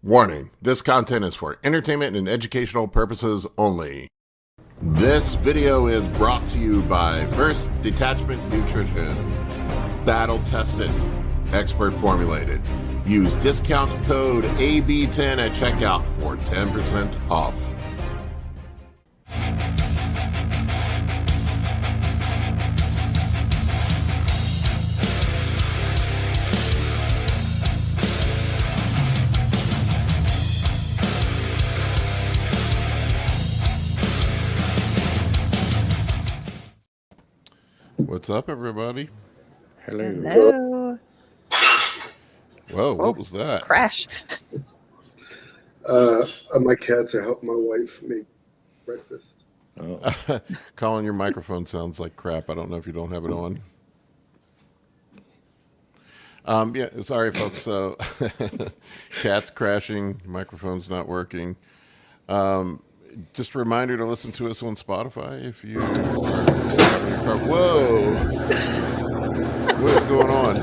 Warning, this content is for entertainment and educational purposes only. This video is brought to you by First Detachment Nutrition. Battle tested, expert formulated. Use discount code AB10 at checkout for 10% off. What's up, everybody? Hello. Whoa, what was that? Crash. My cats are helping my wife make breakfast. Oh. Colin, your microphone sounds like crap. I don't know if you don't have it on. Yeah, sorry, folks. So, cats crashing, microphone's not working. Just a reminder to listen to us on Spotify if you are having your car. Whoa! What is going on?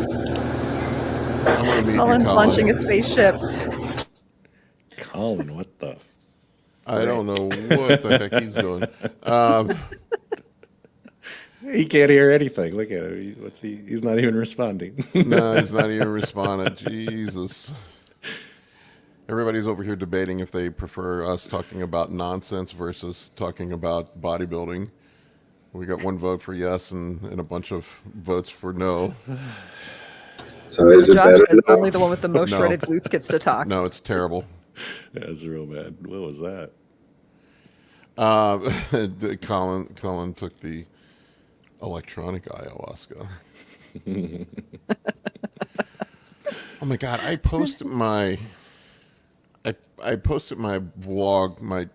I'm gonna meet Colin's you, Colin. launching a spaceship. Colin, what the? I don't know what the heck he's doing. He can't hear anything. Look at him. He's not even responding. No, he's not even responding. Jesus. Everybody's over here debating if they prefer us talking about nonsense versus talking about bodybuilding. We got one vote for yes and a bunch of votes for no. So is it Josh better is now? only the one with the most No. shredded glutes gets to talk. No, it's terrible. Yeah, it's real bad. What was that? Colin took the electronic ayahuasca. Oh my God! I posted my vlog, my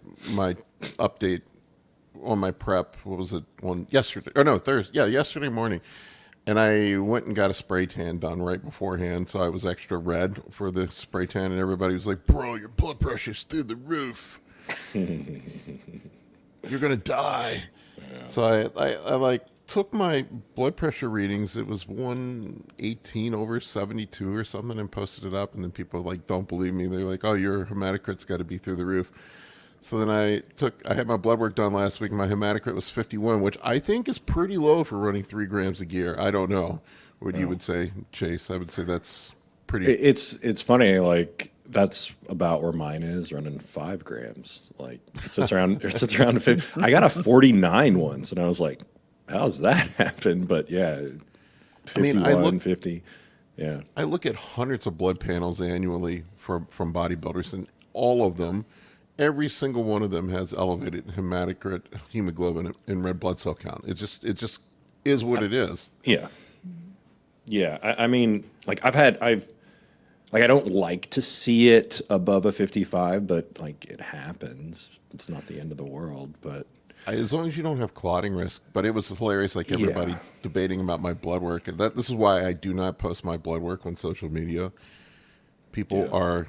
update on my prep. What was it on yesterday? Or no, Thursday. Yeah, yesterday morning. And I went and got a spray tan done right beforehand, so I was extra red for the spray tan. And everybody was like, "Bro, your blood pressure's through the roof. You're gonna die." Yeah. So I like took my blood pressure readings. It was 118/72 or something, and posted it up. And then people like don't believe me. They're like, "Oh, your hematocrit's got to be through the roof." So then I had my blood work done last week. My hematocrit was 51, which I think is pretty low for running 3 grams a gear. I don't know what you would say, Chase. I would say that's pretty. It's funny. Like that's about where mine is, running 5 grams. Like it sits around 50. I got a 49 once, and I was like, "How's that happen?" But yeah, 51, 50. Yeah, I look at hundreds of blood panels annually from bodybuilders, and all of them. Every single one of them has elevated hematocrit, hemoglobin, and red blood cell count. It just is what it is. Yeah. I mean, like I don't like to see it above a 55, but like it happens. It's not the end of the world, but As long as you don't have clotting risk. But it was hilarious, like everybody debating about my blood work, and this is why I do not post my blood work on social media. People are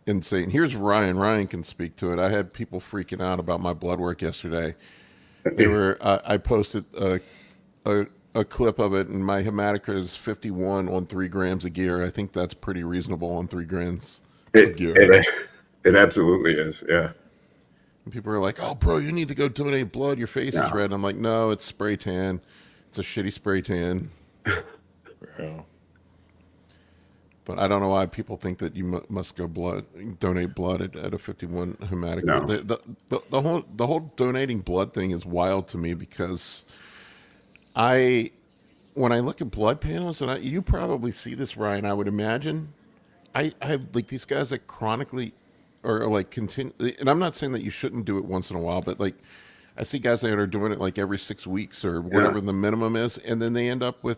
insane. Here's Ryan. Ryan can speak to it. I had people freaking out about my blood work yesterday. They were. I posted a clip of it, and my hematocrit is 51 on 3 grams of gear. I think that's pretty reasonable on 3 grams of gear. It absolutely is. Yeah. And people are like, "Oh, bro, you need to go donate blood. Your face is red." I'm like, "No, it's spray tan. It's a shitty spray tan." yeah. But I don't know why people think that you must go donate blood at a 51 hematocrit. No. The whole donating blood thing is wild to me because when I look at blood panels, and you probably see this, Ryan, I would imagine, I have like these guys that chronically or like continue, and I'm not saying that you shouldn't do it once in a while, but like I see guys that are doing it like every 6 weeks or whatever the minimum is, and then they end up with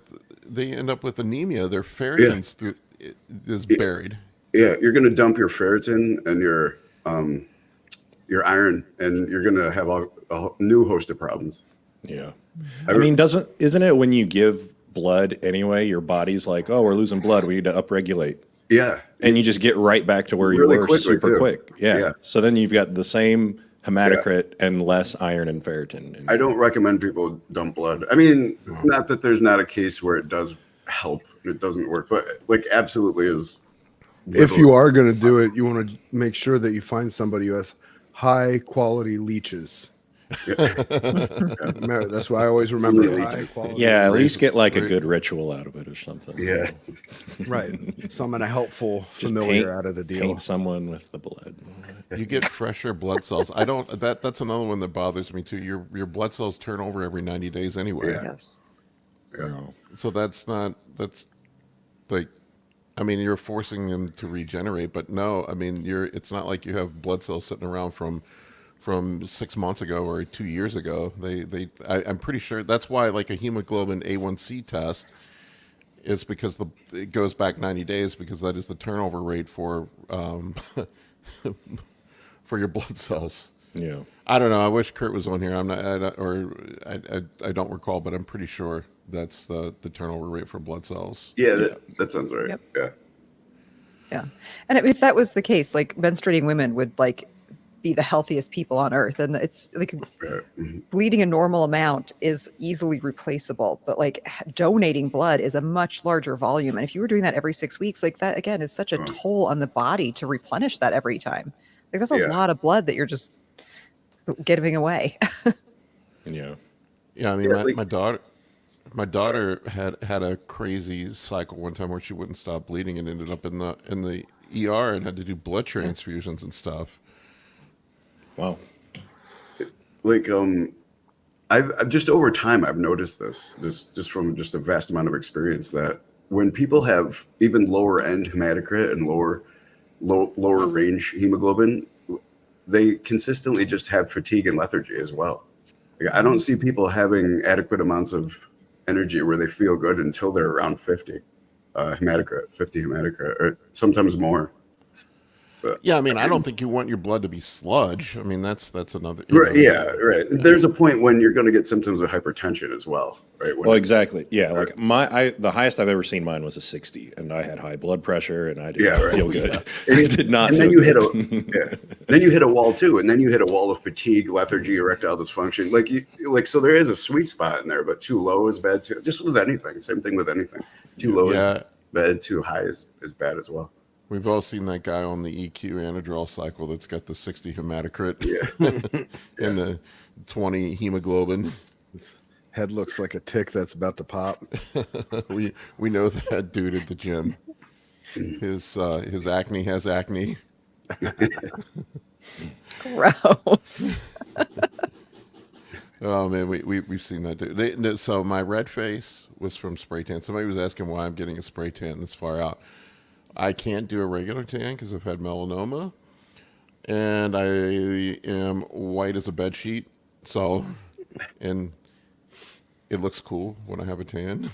anemia. Their ferritins is buried. Yeah, you're going to dump your ferritin and your iron, and you're going to have a new host of problems. Yeah. I mean, isn't it when you give blood anyway, your body's like, "Oh, we're losing blood. We need to upregulate." Yeah. And you just get right back to where Really you were quickly, super too. quick. Yeah. Yeah. So then you've got the same hematocrit and less iron and ferritin. I don't recommend people dump blood. I mean, not that there's not a case where it does help, it doesn't work, but like absolutely is if you are going to do it, you want to make sure that you find somebody who has high quality leeches. That's why I always remember Really high leeches. quality. Yeah, at least Razor- get like a ra- good ritual out of it or something. Yeah. Right. Someone a helpful Just familiar out of the deal. paint someone with the blood. You get fresher blood cells. I don't. That's another one that bothers me too. Your blood cells turn over every 90 days anyway. Yeah. Yes. Yeah. So that's like, I mean, you're forcing them to regenerate, but no, I mean, it's not like you have blood cells sitting around from 6 months ago or 2 years ago. I'm pretty sure that's why like a hemoglobin A1C test is because it goes back 90 days because that is the turnover rate for for your blood cells. Yeah. I don't know. I wish Kurt was on here. I don't recall, but I'm pretty sure that's the turnover rate for blood cells. Yeah, that sounds right. Yep. Yeah. Yeah. And if that was the case, like menstruating women would like be the healthiest people on earth. And it's like Right. Mhm. bleeding a normal amount is easily replaceable, but like donating blood is a much larger volume. And if you were doing that every 6 weeks, like that again is such a toll on the body to replenish that every time. Like that's a Yeah. lot of blood that you're just giving away. Yeah. Yeah, I mean, Yeah, my daughter had a crazy cycle one time where she wouldn't stop bleeding and ended up in the ER and had to do blood transfusions and stuff. Wow. Like I've just over time I've noticed this just from just a vast amount of experience that when people have even lower end hematocrit and lower range hemoglobin, they consistently just have fatigue and lethargy as well. Like, I don't see people having adequate amounts of energy where they feel good until they're around 50 hematocrit, or sometimes more. So, Yeah, I mean, I don't think you want your blood to be sludge. I mean, that's another. You right, know, yeah, right. There's a point when you're going to get symptoms of hypertension as well, right? Well, exactly. Yeah, like the highest I've ever seen mine was a 60, and I had high blood pressure, and I did not feel good. I did not. And then feel you good. then you hit a wall too, and then you hit a wall of fatigue, lethargy, erectile dysfunction. So there is a sweet spot in there, but too low is bad too. Just with anything, same thing with anything. Too low is bad, too high is bad as well. We've all seen that guy on the EQ anadrol cycle that's got the 60 hematocrit and the 20 hemoglobin. His head looks like a tick that's about to pop. we know that dude at the gym. His acne has acne. Gross. Oh man, we've seen that dude. So my red face was from spray tan. Somebody was asking why I'm getting a spray tan this far out. I can't do a regular tan because I've had melanoma, and I am white as a bed sheet. So, and it looks cool when I have a tan.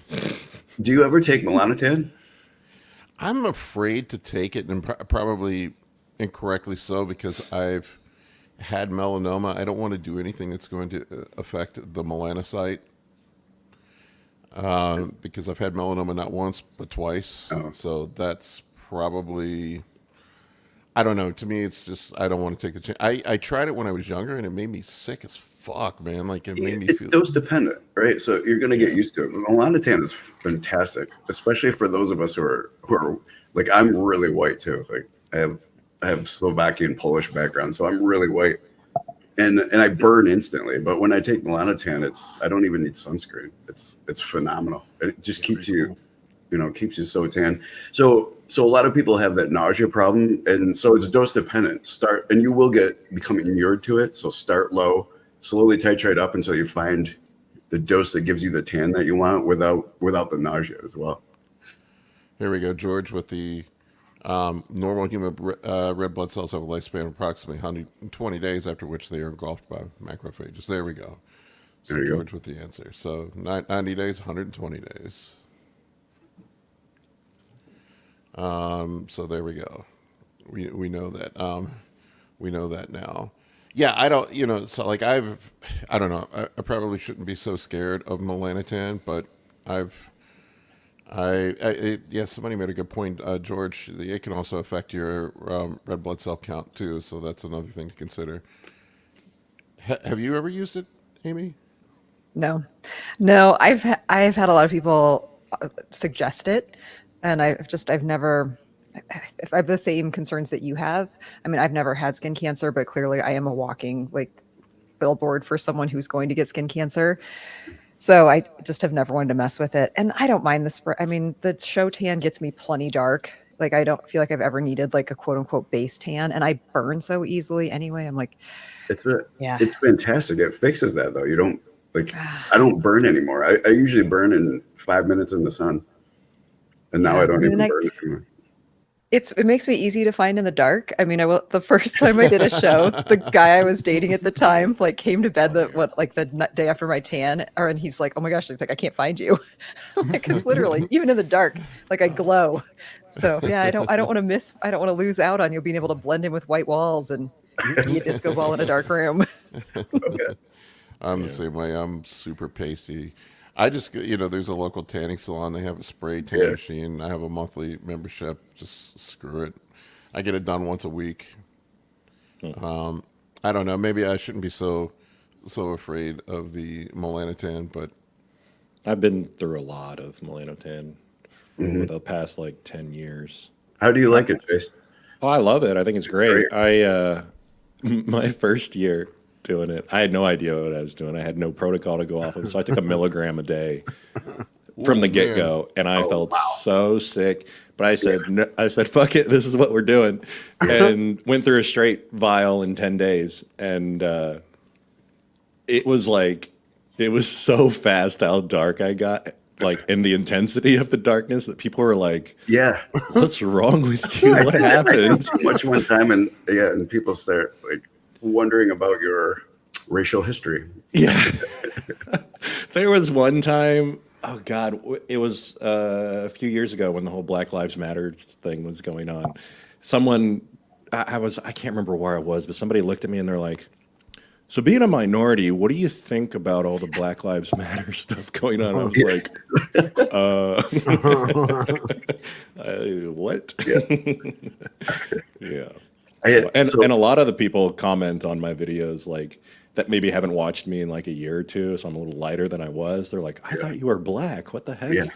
Do you ever take Melanotan? I'm afraid to take it, and probably incorrectly so, because I've had melanoma. I don't want to do anything that's going to affect the melanocyte. Because I've had melanoma not once but twice. Oh. So that's probably, I don't know. To me, it's just I don't want to take the chance. I tried it when I was younger, and it made me sick as fuck, man. Like it made me It's feel. dose dependent, right? So you're going to get used to it. Melanotan is fantastic, especially for those of us who are like, I'm really white too. Like I have Slovakian Polish background, so I'm really white, and I burn instantly. But when I take Melanotan, I don't even need sunscreen. It's phenomenal. It just keeps you, keeps you so tan. So a lot of people have that nausea problem, and so it's dose dependent. And you will become inured to it. So start low, slowly titrate up until you find the dose that gives you the tan that you want without the nausea as well. Here we go, George, with the normal human red blood cells have a lifespan of approximately 120 days, after which they are engulfed by macrophages. There we go. So There you George go. with the answer. So 90 days, 120 days. So there we go. We know that. We know that now. Yeah, I don't. So like I don't know. I probably shouldn't be so scared of melanotan, but yeah, somebody made a good point, George. It can also affect your red blood cell count too, so that's another thing to consider. Have you ever used it, Amy? No, I've had a lot of people suggest it, and I've never if I have the same concerns that you have. I mean, I've never had skin cancer, but clearly I am a walking like billboard for someone who's going to get skin cancer. So I just have never wanted to mess with it. And I don't mind the spray. I mean, the show tan gets me plenty dark. Like I don't feel like I've ever needed like a quote unquote base tan, and I burn so easily anyway. I'm like, yeah, it's fantastic. It fixes that though. You don't like. I don't burn anymore. I usually burn in 5 minutes in the sun, and now I don't even burn anymore. It makes me easy to find in the dark. I mean, the first time I did a show, the guy I was dating at the time like came to bed the day after my tan, and he's like, "Oh my gosh," he's like, "I can't find you," because literally, even in the dark, like I glow. So yeah, I don't want to lose out on you being able to blend in with white walls and be a disco ball in a dark room. Okay. I'm the same way. I'm super pasty. I just, there's a local tanning salon. They have a spray tan machine. I have a monthly membership. Just screw it. I get it done once a week. I don't know. Maybe I shouldn't be so afraid of the Melanotan, but I've been through a lot of Melanotan over the past like 10 years. How do you like it, Chase? Oh, I love it. I think it's great. My first year doing it, I had no idea what I was doing. I had no protocol to go off of, so I took a milligram a day from the get-go, and I felt so sick. But I said, no, fuck it, this is what we're doing, and went through a straight vial in 10 days, and it was so fast how dark I got, like, in the intensity of the darkness that people were like, yeah, what's wrong with you? What happened? So much one time, and people start like wondering about your racial history. Yeah. There was one time, oh God, it was a few years ago when the whole Black Lives Matter thing was going on. Someone, I can't remember where I was, but somebody looked at me and they're like, so being a minority, what do you think about all the Black Lives Matter stuff going on? I was like, what? Yeah. And a lot of the people comment on my videos like that maybe haven't watched me in like a year or two, so I'm a little lighter than I was. They're like, I thought you were black. What the heck? Yeah.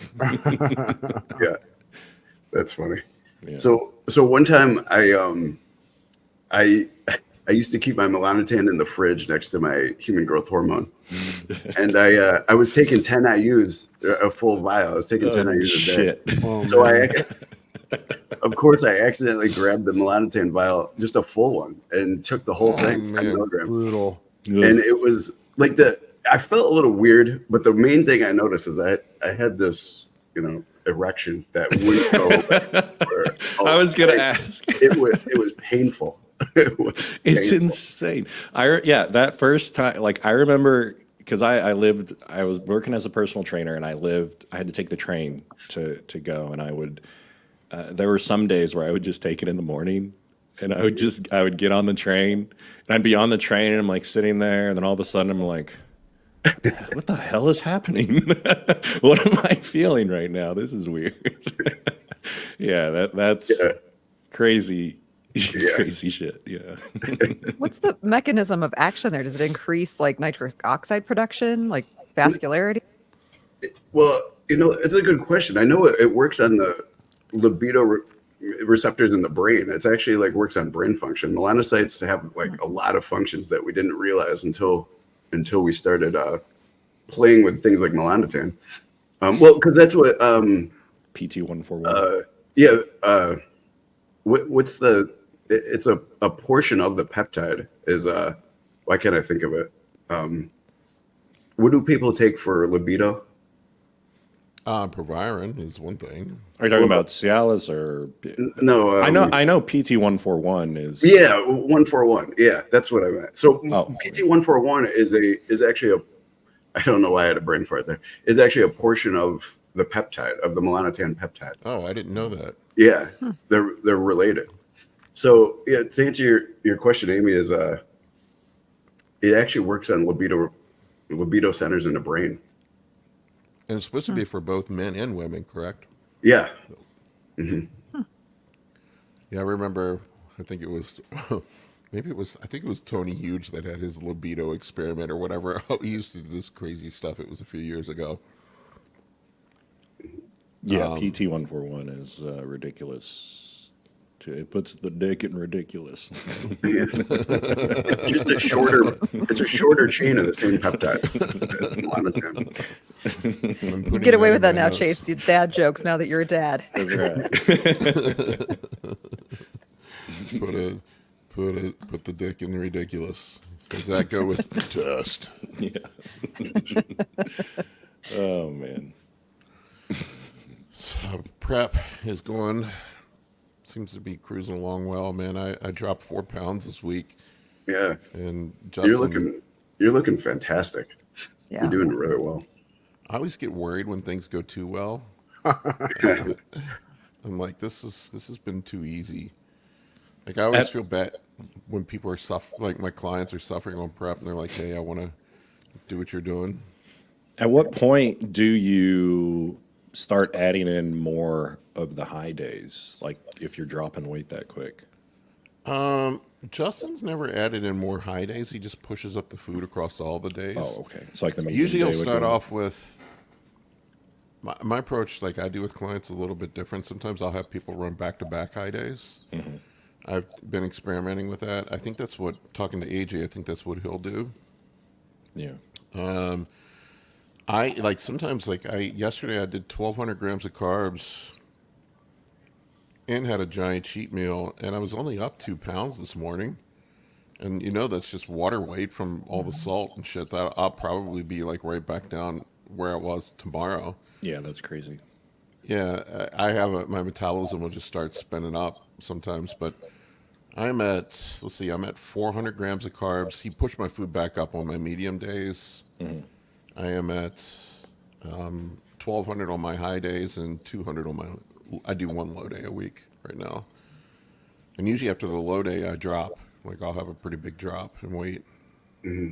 Yeah. That's funny. Yeah. So one time I used to keep my Melanotan in the fridge next to my human growth hormone. And I was taking 10 IUs, a full vial. I was taking 10 IUs a day. Oh, So man. of course, I accidentally grabbed the Melanotan vial, just a full one, and took the whole thing, 10 man. milligrams. Brutal. And it was like I felt a little weird, but the main thing I noticed is I had this, erection that wouldn't go. I was going to ask. It was painful. It's insane. That first time, like I remember because I was working as a personal trainer and I had to take the train to go, and I would, there were some days where I would just take it in the morning, and I would get on the train and I'd be on the train and I'm like sitting there, and then all of a sudden I'm like, what the hell is happening? What am I feeling right now? This is weird. That's crazy. Crazy shit. Yeah. What's the mechanism of action there? Does it increase like nitric oxide production, like vascularity? Well, it's a good question. I know it works on the libido receptors in the brain. It's actually like works on brain function. Melanocytes have like a lot of functions that we didn't realize until we started playing with things like Melanotan. Because that's what PT141. What's it's a portion of the peptide is why can't I think of it? What do people take for libido? Proviron is one thing. Are you talking about Cialis or? No, I know PT141 is. Yeah, 141. Yeah, that's what I meant. So PT141 is actually a. I don't know why I had a brain fart there. Is actually a portion of the peptide of the melanotan peptide. Oh, I didn't know that. Yeah, they're related. So yeah, to answer your question, Amy, is it actually works on libido centers in the brain. And it's supposed to be for both men and women, correct? Yeah. Mm-hmm. Yeah, I remember. I think it was Tony Huge that had his libido experiment or whatever. He used to do this crazy stuff. It was a few years ago. Yeah, PT141 is ridiculous It puts the dick in ridiculous. Yeah. Just a shorter. It's a shorter chain of the same peptide as Melanotan. I'm You putting get away that with in that my now, notes. Chase. You dad jokes now that you're a dad. That's right. Put the dick in ridiculous. Does that go with dust? Yeah. Oh man. So prep is going. Seems to be cruising along well, man. I dropped 4 pounds this week, Yeah, and Justin, you're looking fantastic. Yeah. You're doing really well. I always get worried when things go too well. I'm like, this has been too easy. Like I always feel bad when people are like my clients are suffering on prep, and they're like, "Hey, I want to do what you're doing." At what point do you start adding in more of the high days? Like if you're dropping weight that quick? Justin's never added in more high days. He just pushes up the food across all the days. Oh, okay. It's like the medium Usually day he'll would start go- off with my approach, like I do with clients, a little bit different. Sometimes I'll have people run back-to-back high days. Mm-hmm. I've been experimenting with that. I think that's what, talking to AJ, I think that's what he'll do. Yeah. I like sometimes yesterday I did 1,200 grams of carbs and had a giant cheat meal, and I was only up 2 pounds this morning. And that's just water weight from all the salt and shit. That I'll probably be like right back down where I was tomorrow. Yeah, that's crazy. Yeah, I have my metabolism will just start spinning up sometimes, but I'm at 400 grams of carbs. He pushed my food back up on my medium days. Mm-hmm. I am at 1,200 on my high days and 200 on my. I do one low day a week right now, and usually after the low day I drop. Like I'll have a pretty big drop in weight. Mm-hmm.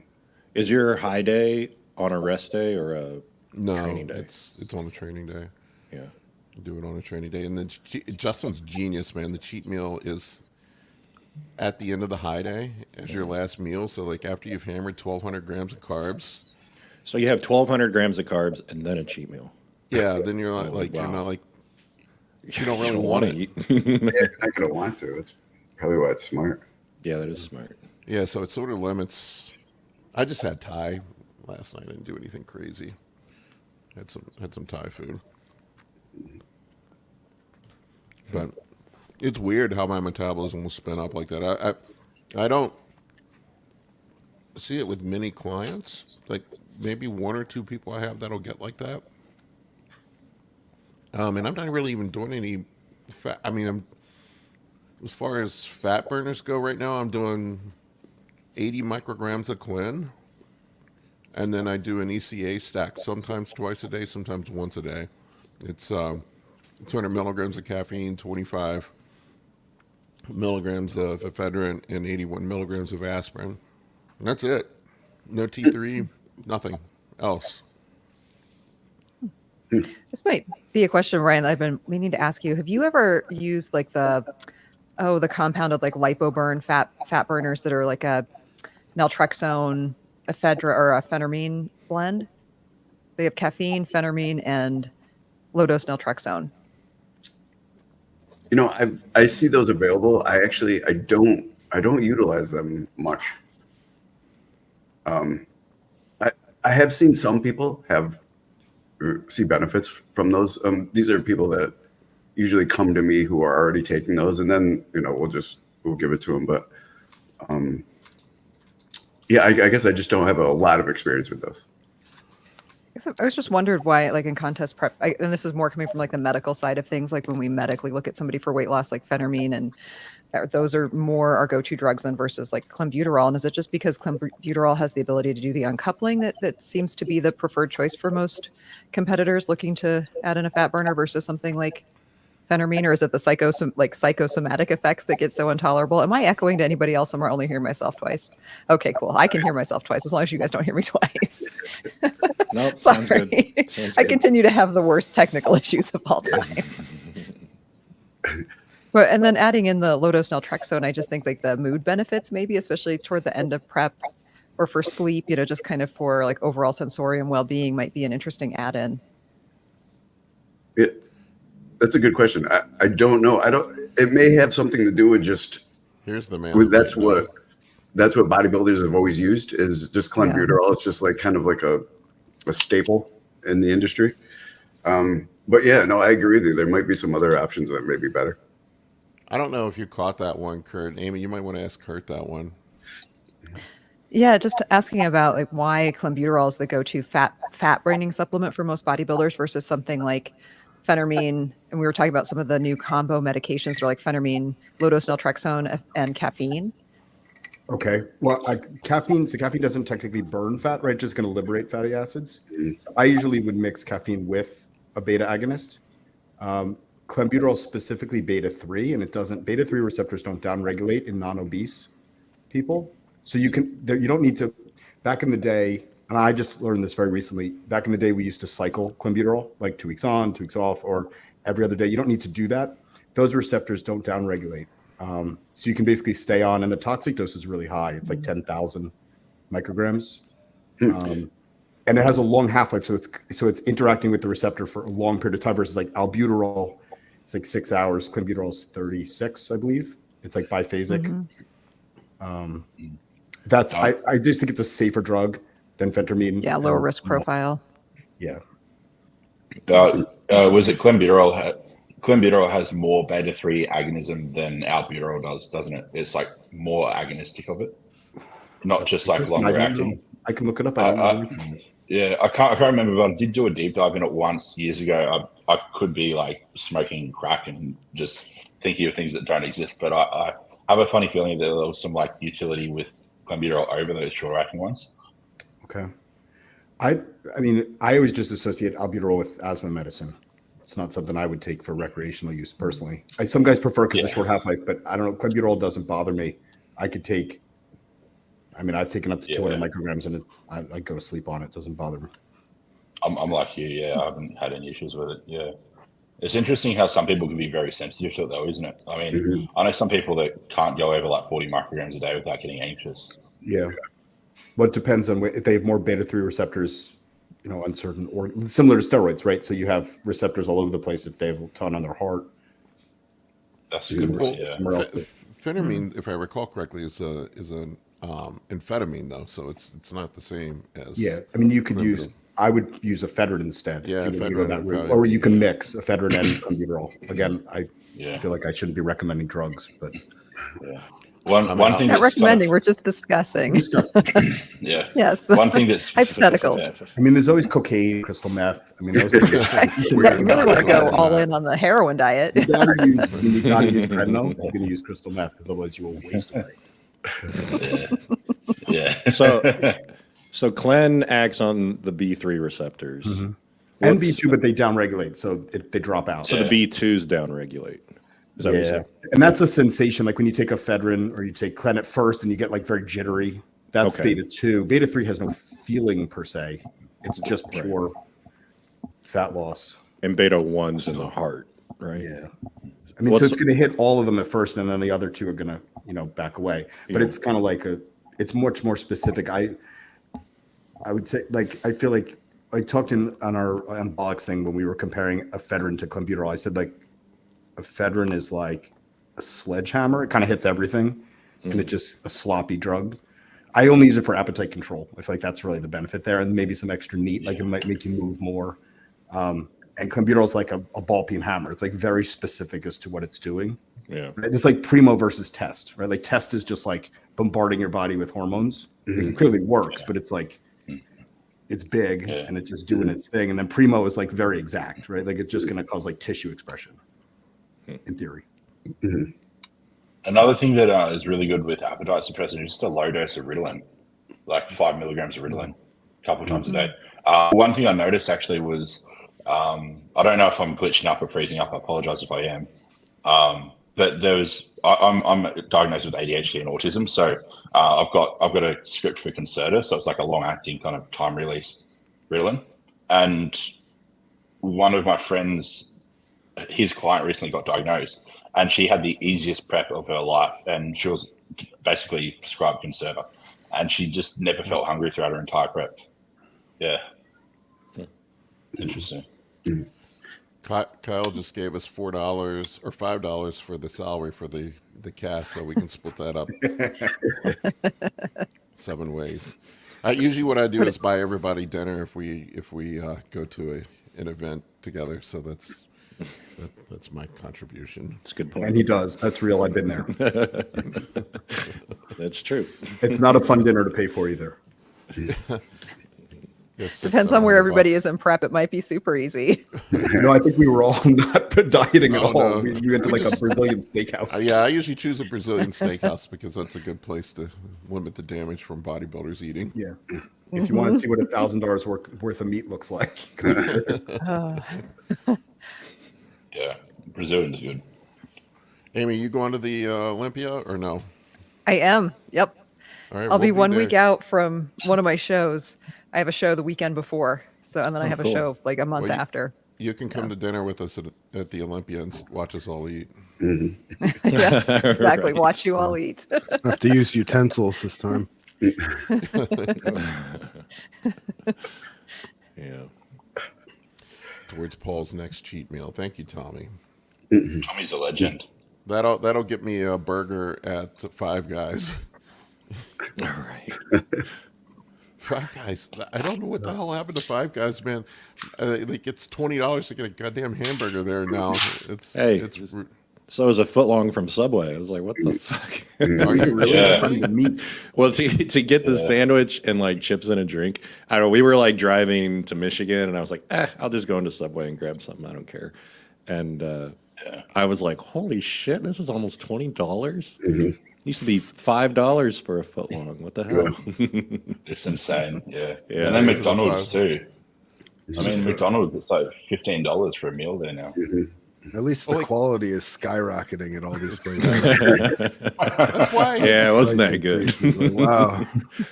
Is your high day on a rest day or a training day? It's on a training day. Yeah. Do it on a training day. And then Justin's genius, man. The cheat meal is at the end of the high day as your last meal. So like after you've hammered 1,200 grams of carbs. So you have 1,200 grams of carbs and then a cheat meal. Yeah, then you're not wow. you're not like you don't really You want wanna it. Yeah, you're not gonna want to. That's probably why it's smart. Yeah, that is smart. Yeah, so it sort of limits. I just had Thai last night. I didn't do anything crazy. Had some Thai food. But it's weird how my metabolism will spin up like that. I don't see it with many clients. Like maybe 1 or 2 people I have that'll get like that. And I'm not really even doing any fat. I mean, as far as fat burners go right now, I'm doing 80 micrograms of Clen. And then I do an ECA stack, sometimes twice a day, sometimes once a day. It's 200 milligrams of caffeine, 25 milligrams of ephedrine, and 81 milligrams of aspirin. And that's it. No T3, nothing else. This might be a question, Ryan, that I've been meaning to ask you. Have you ever used like the compounded like lipoburn fat burners that are like a naltrexone, ephedra, or a phentermine blend? They have caffeine, phentermine, and low dose naltrexone. I see those available. I don't utilize them much. I have seen some people see benefits from those. These are people that usually come to me who are already taking those, and then we'll give it to them. But yeah, I guess I just don't have a lot of experience with those. I was just wondered why, like in contest prep, and this is more coming from like the medical side of things, like when we medically look at somebody for weight loss, like phentermine, and those are more our go-to drugs than versus like Clenbuterol. And is it just because Clenbuterol has the ability to do the uncoupling that seems to be the preferred choice for most competitors looking to add in a fat burner versus something like phentermine, or is it the psychosomatic effects that get so intolerable? Am I echoing to anybody else? Am I only hearing myself twice? Okay, cool. I can hear myself twice as long as you guys don't hear me twice. Nope, Sorry. sounds good. Sounds I good. continue to have the worst technical issues of all time. But and then adding in the low dose naltrexone, I just think like the mood benefits, maybe especially toward the end of prep or for sleep, just kind of for like overall sensorium well-being might be an interesting add-in. That's a good question. I don't know. it may have something to do with just Here's the man. with that's what bodybuilders have always used is just clenbuterol. It's just like kind of like a staple in the industry. But yeah, no, I agree with you. There might be some other options that may be better. I don't know if you caught that one, Kurt. Amy, you might want to ask Kurt that one. Yeah, just asking about like why clenbuterol is the go-to fat burning supplement for most bodybuilders versus something like phentermine. And we were talking about some of the new combo medications that are like phentermine, low-dose naltrexone, and caffeine. Okay. Well, caffeine doesn't technically burn fat, right? It's just going to liberate fatty acids. So I usually would mix caffeine with a beta agonist. Clenbuterol specifically beta 3, and beta 3 receptors don't downregulate in non-obese people. So you don't need to, back in the day, and I just learned this very recently, back in the day, we used to cycle clenbuterol, like 2 weeks on, 2 weeks off, or every other day. You don't need to do that. Those receptors don't downregulate. So you can basically stay on, and the toxic dose is really high. It's like 10,000 micrograms. And it has a long half-life, so it's interacting with the receptor for a long period of time versus like albuterol, it's like 6 hours. Clenbuterol is 36, I believe. It's like biphasic. I just think it's a safer drug than phentermine. Yeah, lower risk profile. Yeah. Was it Clenbuterol? Clenbuterol has more beta 3 agonism than albuterol does, doesn't it? It's like more agonistic of it, not just like longer acting. I can look it up. Yeah, I can't remember, but I did do a deep dive in it once years ago. I could be like smoking crack and just thinking of things that don't exist, but I have a funny feeling that there was some like utility with clenbuterol over those shorter acting ones. Okay. I mean, I always just associate albuterol with asthma medicine. It's not something I would take for recreational use personally. Some guys prefer because of the short half-life, but I don't know. Clenbuterol doesn't bother me. I've taken up to 200 micrograms and I go to sleep on it. It doesn't bother me. I'm like you. Yeah, I haven't had any issues with it. Yeah. It's interesting how some people can be very sensitive to it though, isn't it? I mean, I know some people that can't go over like 40 micrograms a day without getting anxious. Yeah. Well, it depends on if they have more beta 3 receptors, on certain, or similar to steroids, right? So you have receptors all over the place if they have a ton on their heart. That's a good one. Yeah. Phentermine, if I recall correctly, is an amphetamine though, so it's not the same as. Yeah, I mean, I would use ephedrine instead. Yeah, ephedrine, or you can mix ephedrine and clenbuterol. Again, I feel like I shouldn't be recommending drugs, but one thing. Not recommending. We're just discussing. Yeah. Yes. One thing that's hypotheticals. I mean, there's always cocaine, crystal meth. I mean, those things. You really want to go all in on the heroin diet. You gotta use tretinoin if you're going to use crystal meth, because otherwise you will waste away. Yeah. So Clen acts on the B3 receptors. And B2, but they downregulate, so they drop out. So the B2s downregulate. Is that what you're saying? And that's a sensation, like when you take ephedrine or you take Clen at first and you get like very jittery. That's beta 2. Beta 3 has no feeling per se. It's just pure fat loss. And beta 1's in the heart, right? Yeah. I mean, so it's going to hit all of them at first, and then the other two are going to, back away. But it's kind of like it's much more specific. I would say, like, I feel like I talked on our ANABOLICS thing when we were comparing ephedrine to clenbuterol. I said, like, ephedrine is like a sledgehammer. It kind of hits everything, and it's just a sloppy drug. I only use it for appetite control. I feel like that's really the benefit there, and maybe some extra meat, like it might make you move more. And clenbuterol is like a ball peen hammer. It's like very specific as to what it's doing. Yeah, right? It's like primo versus test, right? Like test is just like bombarding your body with hormones. It clearly works, but it's like it's big and it's just doing its thing. And then primo is like very exact, right? Like it's just going to cause like tissue expression, in theory. Another thing that is really good with appetite suppressant is just a low dose of Ritalin, like 5 milligrams of Ritalin, a couple of times a day. One thing I noticed actually was, I don't know if I'm glitching up or freezing up. I apologize if I am. But I'm diagnosed with ADHD and autism, so I've got a script for Concerta, so it's like a long-acting kind of time-release Ritalin. And one of my friends, his client recently got diagnosed, and she had the easiest prep of her life, and she was basically prescribed Concerta, and she just never felt hungry throughout her entire prep. Yeah. Interesting. Kyle just gave us $4 or $5 for the salary for the cast, so we can split that up 7 ways. Usually, what I do is buy everybody dinner if we go to an event together. So that's my contribution. That's a good point. And he does. That's real. I've been there. That's true. It's not a fun dinner to pay for either. Yes, Depends on where $600 everybody is in prep. It might be super easy. No, I think we were all not dieting at Oh, all. no. We went to We like a just- Brazilian steakhouse. Yeah, I usually choose a Brazilian steakhouse because that's a good place to limit the damage from bodybuilders eating. Yeah. If you want to see what $1,000 worth of meat looks like. Yeah, Brazilian's good. Amy, you going to the Olympia or no? I am. Yep. All right, I'll be we'll 1 there. week out from one of my shows. I have a show the weekend before. So, and then I have cool. a show like a month Well, after. You can come to dinner with us at the Olympia and watch us all eat. Yes, exactly. Right. Watch you all eat. I have to use utensils this time. Yeah. Towards Paul's next cheat meal. Thank you, Tommy. Tommy's a legend. That'll get me a burger at Five Guys. All right. Five Guys. I don't know what the hell happened to Five Guys, man. Like it's $20 to get a goddamn hamburger there now. Hey. It's So is a foot long from Subway. I was like, what the fuck? are you really? Yeah. Funny to meat. Well, to get the sandwich and like chips and a drink, I don't know. We were like driving to Michigan, and I was like, I'll just go into Subway and grab something. I don't care. And I was like, holy shit, this is almost $20. Used to be $5 for a foot long. What the hell? It's insane. Yeah. Yeah. And then It is McDonald's about too. I mean, McDonald's, it's like $15 for a meal there now. At least the like- quality is skyrocketing at all these places. That's why. Yeah, it wasn't that good. It's like, wow. You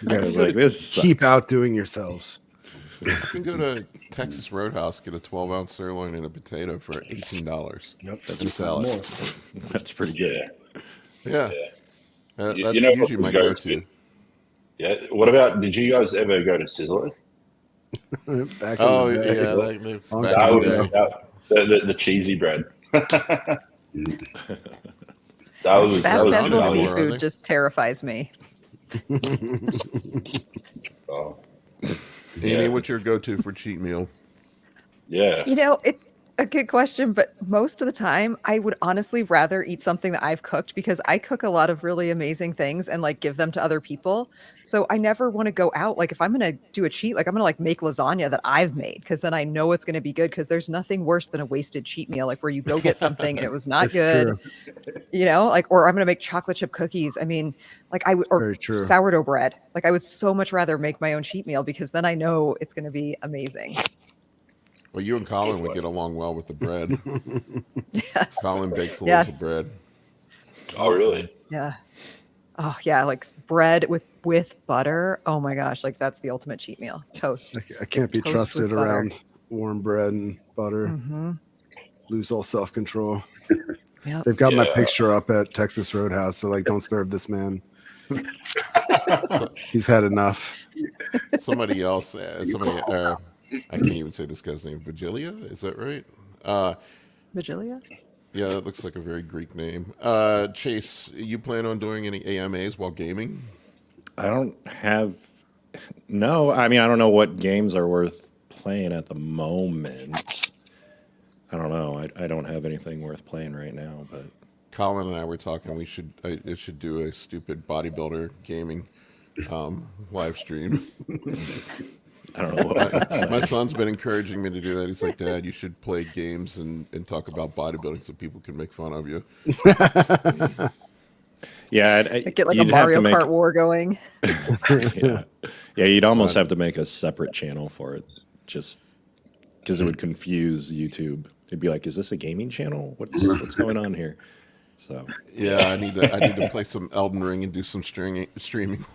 I guys was like, this sucks. keep outdoing yourselves. You can go to Texas Roadhouse, get a 12-ounce sirloin and a potato for $18. Yep. That's a salad. That's pretty good. Yeah. That's You know what usually my would go go-to. to? Yeah. What about, did you guys ever go to Sizzlers? Back Oh, in the day. yeah. That's Long back That in the was day. the cheesy bread. that was Fast casual know where are seafood they? just terrifies me. Oh, Amy, Yeah. what's your go-to for cheat meal? yeah. You know, it's a good question, but most of the time I would honestly rather eat something that I've cooked because I cook a lot of really amazing things and like give them to other people. So I never want to go out. Like if I'm going to do a cheat, like I'm going to like make lasagna that I've made because then I know it's going to be good because there's nothing worse than a wasted cheat meal, like where you go get something and it was not That's good, you know, like, or I'm going to make chocolate chip cookies. I mean, like I would, or Very true. sourdough bread. Like I would so much rather make my own cheat meal because then I know it's going to be amazing. Well, you and Colin would get along well with the bread. Yes. Colin bakes loaves Yes. of bread. Oh, really? Yeah. Oh yeah, like bread with butter. Oh my gosh, like that's the ultimate cheat meal. Toast. I can't be Toast trusted with butter. around warm bread and butter. Mm-hmm. Lose all self-control. Yep. They've got my Yeah. picture up at Texas Roadhouse. So like, don't serve this man. He's had enough. Somebody else, I can't even say this guy's name. Vigilia, is that right? Vigilia? Yeah, that looks like a very Greek name. Chase, you plan on doing any AMAs while gaming? I don't have. No, I mean, I don't know what games are worth playing at the moment. I don't know. I don't have anything worth playing right now, but Colin and I were talking. I should do a stupid bodybuilder gaming live stream. I don't know what. My son's been encouraging me to do that. He's like, Dad, you should play games and talk about bodybuilding so people can make fun of you. Yeah, Like get like a you'd have Mario to make- Kart war going. Yeah, yeah, you'd almost have to make a separate channel for it, just because it would confuse YouTube. It'd be like, is this a gaming channel? What's going on here? So Yeah, I need to play some Elden Ring and do some streaming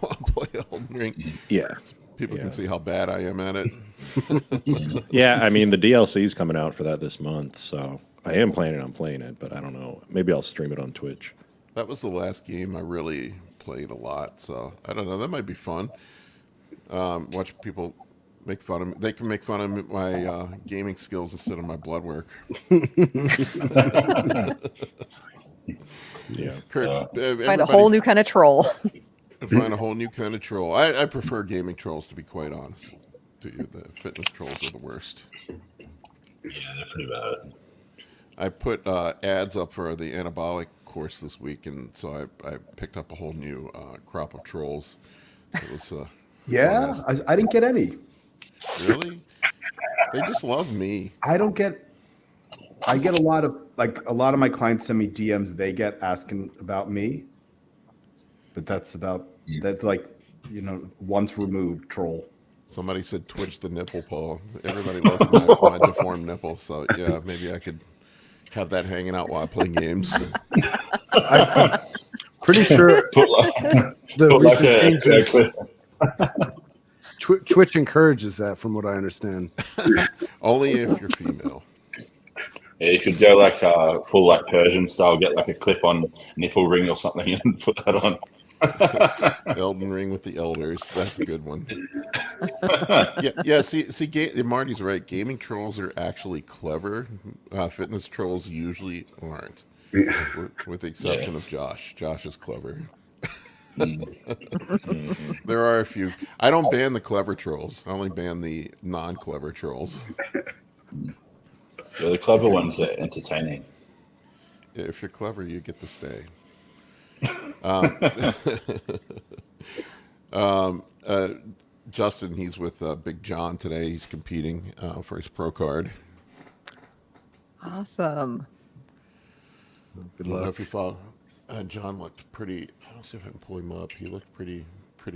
while I play Elden Ring. yeah, People Yeah. can see how bad I am at it. yeah. I mean, the DLC is coming out for that this month, so I am planning on playing it, but I don't know. Maybe I'll stream it on Twitch. That was the last game I really played a lot, so I don't know. That might be fun. Watch people Make fun of me. They can make fun of my gaming skills instead of my blood work. Yeah. Kurt, Find a everybody whole new kind of troll. find a whole new kind of troll. I prefer gaming trolls, to be quite honest. To you, the fitness trolls are the worst. Yeah, they're pretty bad. I put ads up for the anabolic course this week, and so I picked up a whole new crop of trolls. It was Yeah, I didn't get any. really. They just love me. I get a lot of my clients send me DMs they get asking about me. But that's like, once removed troll. Somebody said twitch the nipple, Paul. Everybody loves my deformed nipple, so yeah, maybe I could have that hanging out while I play games. I'm pretty sure the recent changes. Twitch encourages that, from what I understand. Only if you're female. Yeah, you could go like full like Persian style, get like a clip-on nipple ring or something, and put that on. Elden Ring with the elders. That's a good one. Yeah. See, Marty's right. Gaming trolls are actually clever. Fitness trolls usually aren't, with the exception of Josh. Josh is clever. There are a few. I don't ban the clever trolls. I only ban the non-clever trolls. Yeah, the clever ones are entertaining. If you're clever, you get to stay. Justin, he's with Big John today. He's competing for his pro card. Awesome. Good I don't know luck. if you follow. John looked pretty. I don't see if I can pull him up. He looked pretty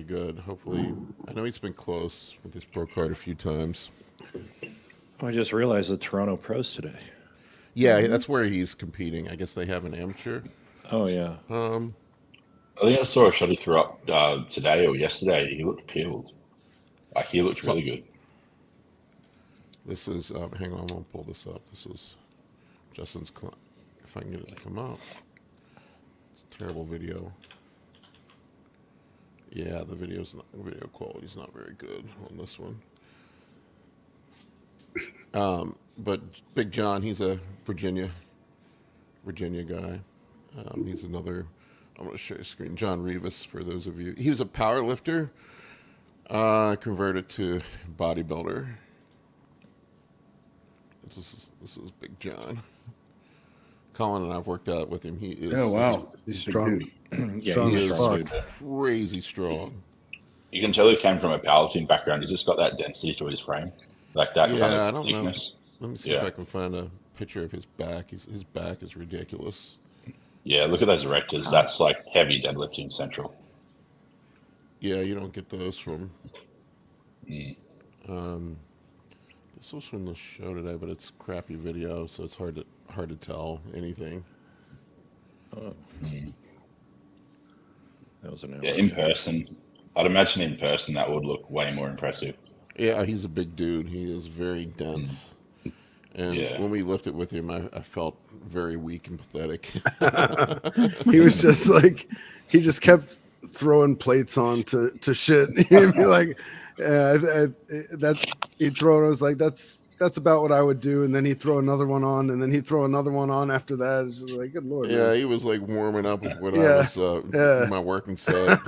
good. Hopefully, I know he's been close with his pro card a few times. I just realized the Toronto Pros today. Yeah, that's where he's competing. I guess they have an amateur. Oh yeah. I think I saw a shot he threw up today or yesterday. He looked peeled. Like he looked really good. This is. Hang on, I won't pull this up. This is Justin's. If I can get it to come up. It's a terrible video. Yeah, the video quality's not very good on this one. But Big John, he's a Virginia guy. He's another. I'm going to share your screen. John Rivas, for those of you. He was a power lifter, converted to bodybuilder. This is Big John. Colin and I've worked out with him. He is. Oh wow, He's strong. Yeah, Strong he's as strong, fuck. dude. Crazy strong. You can tell he came from a powerlifting background. He's just got that density to his frame, like that Yeah, kind I of don't thickness. know. Let me see if I can find a picture of his back. His back is ridiculous. Yeah, look at those erectors. That's like heavy deadlifting central. Yeah, you don't get those from. Mm. This was from the show today, but it's crappy video, so it's hard to tell anything. That was an hour. Yeah, in person, I'd imagine in person that would look way more impressive. Yeah, he's a big dude. He is very dense. And Yeah. when we lifted with him, I felt very weak and pathetic. He was just like, he just kept throwing plates on to shit. He'd be like, he'd throw it. I was like, that's about what I would do. And then he'd throw another one on, and then he'd throw another one on after that. It's just like, good Lord. Yeah, man. he was like warming up with what Yeah, I was yeah. my working set.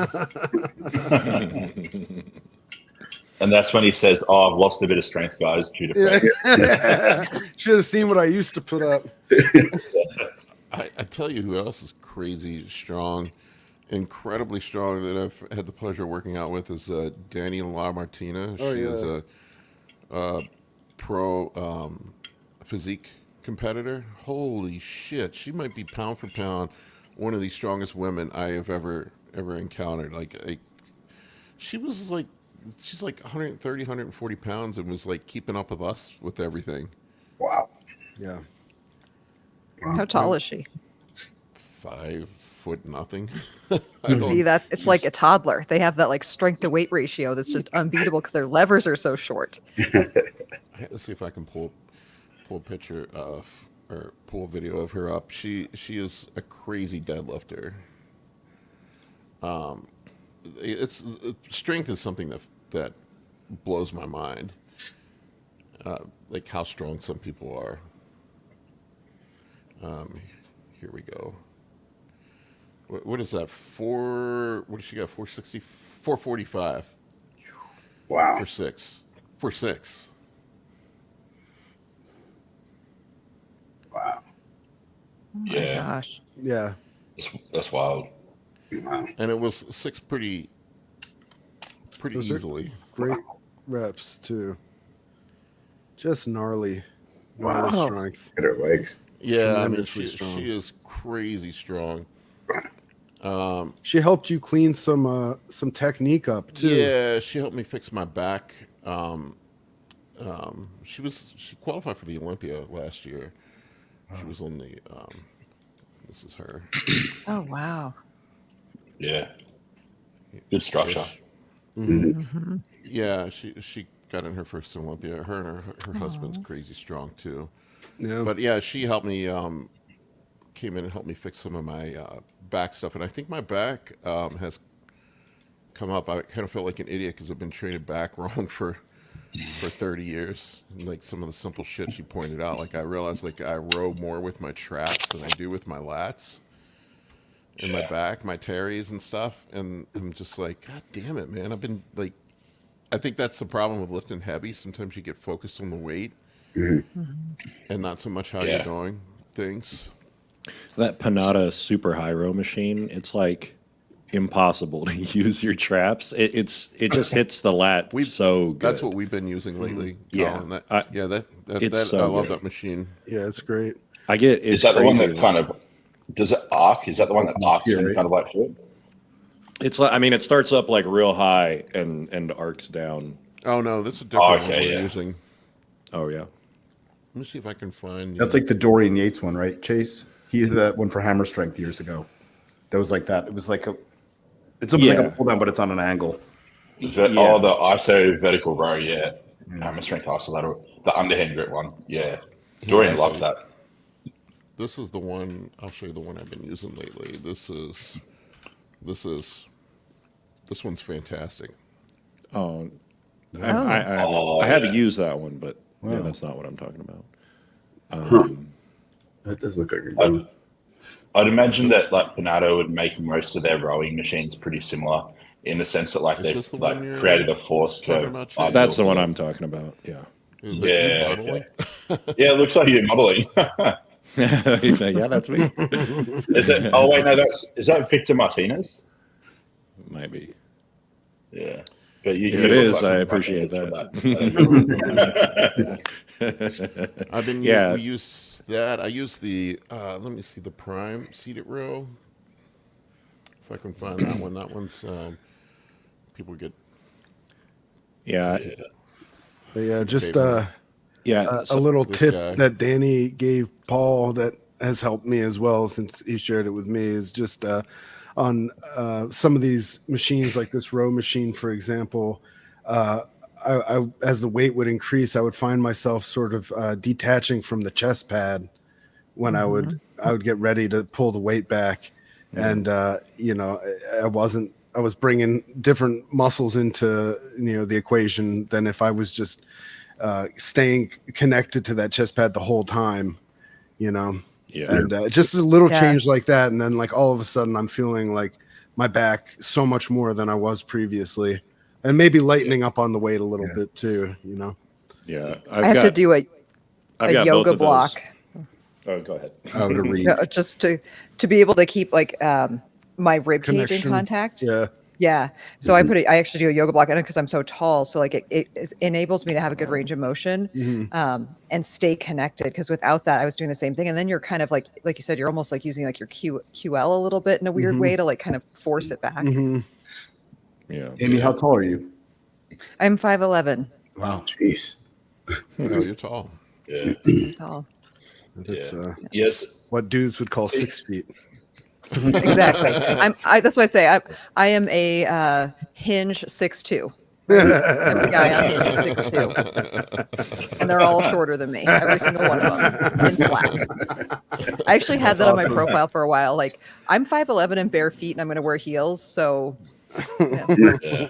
And that's when he says, "Oh, I've lost a bit of strength, guys, due to Yeah. Should have seen what I used to put up. I tell you who else is crazy strong, incredibly strong, that I've had the pleasure of working out with is Dani LaMartina. Oh, She yeah. is a pro physique competitor. Holy shit, she might be pound for pound one of the strongest women I have ever encountered. Like she was like, she's like 130, 140 pounds and was like keeping up with us with everything. Wow. Yeah. How tall is she? 5 foot nothing. See, it's like a toddler. They have that like strength to weight ratio that's just unbeatable because their levers are so short. Let's see if I can pull a picture of or pull a video of her up. She is a crazy deadlifter. Strength is something that blows my mind. Like how strong some people are. Here we go. What is that? What does she got? 460, 445 Wow. for six. For six. Wow. Oh my Yeah. gosh. Yeah. That's wild. Wow. And it was six pretty Those are easily. great reps too. Just gnarly Wow. strength. Look at her legs. Yeah, I mean, Tremendously strong. she is crazy strong. She helped you clean some technique up too. Yeah, she helped me fix my back. She qualified for the Olympia last year. She was on the. This is her. Oh wow. Yeah. Good structure. Ish. Mm-hmm. Yeah, she got in her first Olympia. Her and her husband's crazy strong too. Yeah. But yeah, she helped me. Came in and helped me fix some of my back stuff, and I think my back has come up. I kind of felt like an idiot because I've been training back wrong for 30 years. And like some of the simple shit she pointed out, like I realized like I row more with my traps than I do with my lats in my back, my teres and stuff. And I'm just like, God damn it, man! I've been like, I think that's the problem with lifting heavy. Sometimes you get focused on the weight and not so much how you're doing things. That Panada super high row machine, it's like impossible to use your traps. It just hits the lat so good. That's what we've been using lately. Yeah. Colin. It's so I love good. that machine. Yeah, it's great. I get it's Is that the one crazy. that kind of does it arc? Is that the one that arcs Yeah, and right. kind of like flip? It's like, I mean, it starts up like real high and arcs down. Oh no, that's a different one Okay, we're yeah. using. Oh yeah. Let me see if I can find. That's like the Dorian Yates one, right? Chase. He did that one for hammer strength years ago. That was like that. It was like it's almost like Yeah. a pull down, but it's on an angle. Oh, the ISO vertical row, yeah. Hammer strength isolateral. The underhand grip one, yeah. Dorian loved that. This is the one. I'll show you the one I've been using lately. This one's fantastic. Oh, I have used that one, but yeah, that's not what I'm talking about. That does look like a good one. I'd imagine that like Panado would make most of their rowing machines pretty similar in the sense that like Is they've this the like one you're created a force talking curve. about, Chase? That's the one I'm talking about. Yeah. Is that you Yeah, modeling? okay. Yeah, it looks like you're modeling. Yeah, that's me. Is it? Oh wait, no, is that Victor Martinez? Might be. Yeah, but you, If you it look is, like I Victor appreciate Martinez I've been. Yeah. We use that. I use the. Let me see the prime seated row. If I can find that one. That one's. People get. Yeah. But yeah, just Favorite. Yeah. a little this tip guy. that Danny gave Paul that has helped me as well since he shared it with me is just on some of these machines like this row machine, for example. I as the weight would increase, I would find myself sort of detaching from the chest pad when I would get ready to pull the weight back, and I was bringing different muscles into the equation than if I was just staying connected to that chest pad the whole time, Yeah. and just a little Yeah. change like that, and then like all of a sudden I'm feeling like my back so much more than I was previously, and maybe lightening up on the weight a little bit too. Yeah. I have to do a I've got both yoga of those. block Oh, go ahead. To read. just to be able to keep like my rib cage in Connection. contact. Yeah. Yeah. So I actually do a yoga block, and because I'm so tall, so like it enables me to have a good range of motion and stay connected. Because without that, I was doing the same thing. And then you're kind of like you said, you're almost like using like your QL a little bit in a weird way to like kind of force it back. Yeah. Amy, how tall are you? I'm 5'11". Wow. Jeez. Oh, you're tall. Yeah. Tall. That's Yes. what dudes would call 6 feet. Exactly. That's what I say. I am a hinge 6'2". Every guy on hinge is 6'2", and they're all shorter than me. Every single one of them in flats. I actually had that on my profile for a while. Like I'm 5'11" and bare feet, and I'm going to wear heels. So yeah. Yeah.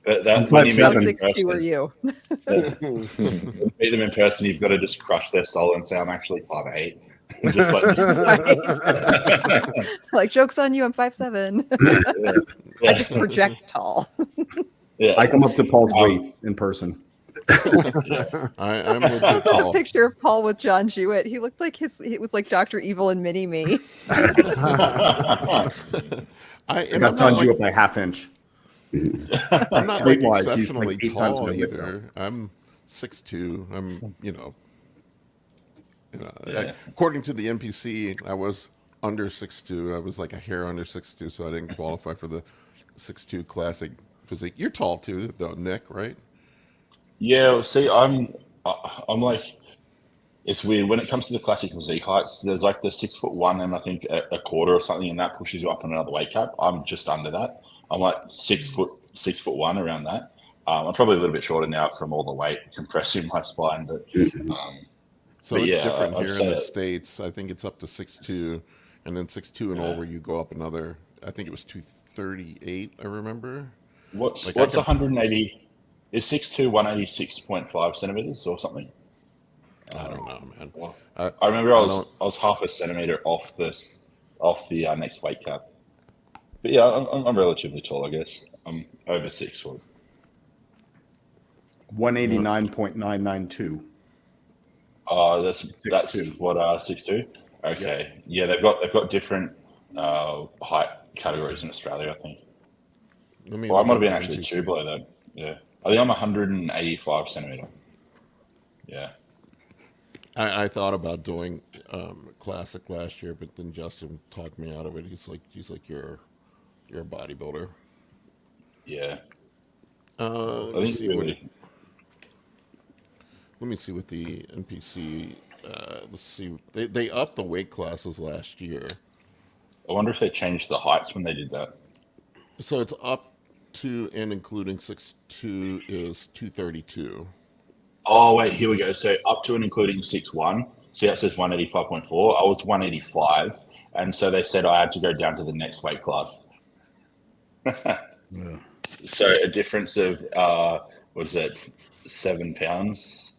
But that I'm when you meet How them in 6'2" are person, you? meet them in person, you've got to just crush their soul and say, "I'm actually 5'8". Just like, Right. Like, joke's on you, I'm 5'7". yeah, I just project tall. yeah. I come up to Paul's weight in person. I'm I legit saw a tall. picture of Paul with John Jewett. He looked like it was like Dr. Evil and Mini Me. And I I'm got not John like, Jewett by half inch. I'm not like Weight-wise, he's like exceptionally 8 times tall my weight, though. either. I'm 6'2". I'm Yeah. according to the NPC, I was under 6'2". I was like a hair under 6'2", so I didn't qualify for the 6'2" classic physique. You're tall too, though, Nick, right? Yeah, see, I'm like, it's weird when it comes to the classic physique heights. There's like the 6'1" and I think a quarter or something, and that pushes you up on another weight cap. I'm just under that. I'm like 6'1" around that. I'm probably a little bit shorter now from all the weight compressing my spine, but So But it's yeah, different I'd here in say the that- States. I think it's up to 6'2", and then 6'2" and over, you go up another. I think it was 238. I remember. what's Like, I what's can- 180? Is 6'2" 186.5 centimeters or something? I don't know, man. Well, I, I remember I don't- was half a centimeter off the next weight cap. But yeah, I'm relatively tall, I guess. I'm over 6 foot. 189.992. That's 6'2". what 6'2". Okay, yeah, they've got different height categories in Australia, I think. Let me Well, I look might up have been the actually NPC. 2 below that. Yeah, I think I'm 185 centimeter. Yeah. I thought about doing classic last year, but then Justin talked me out of it. He's like, you're a bodybuilder. Yeah. Let I me think see really. Let me see what the NPC. Let's see. They upped the weight classes last year, I wonder if they changed the heights when they did that. so it's up to and including 6'2" is 232. Oh wait, here we go. So up to and including 6'1". See, that says 185.4. I was 185, and so they said I had to go down to the next weight class. So a difference of what is it, 7 pounds?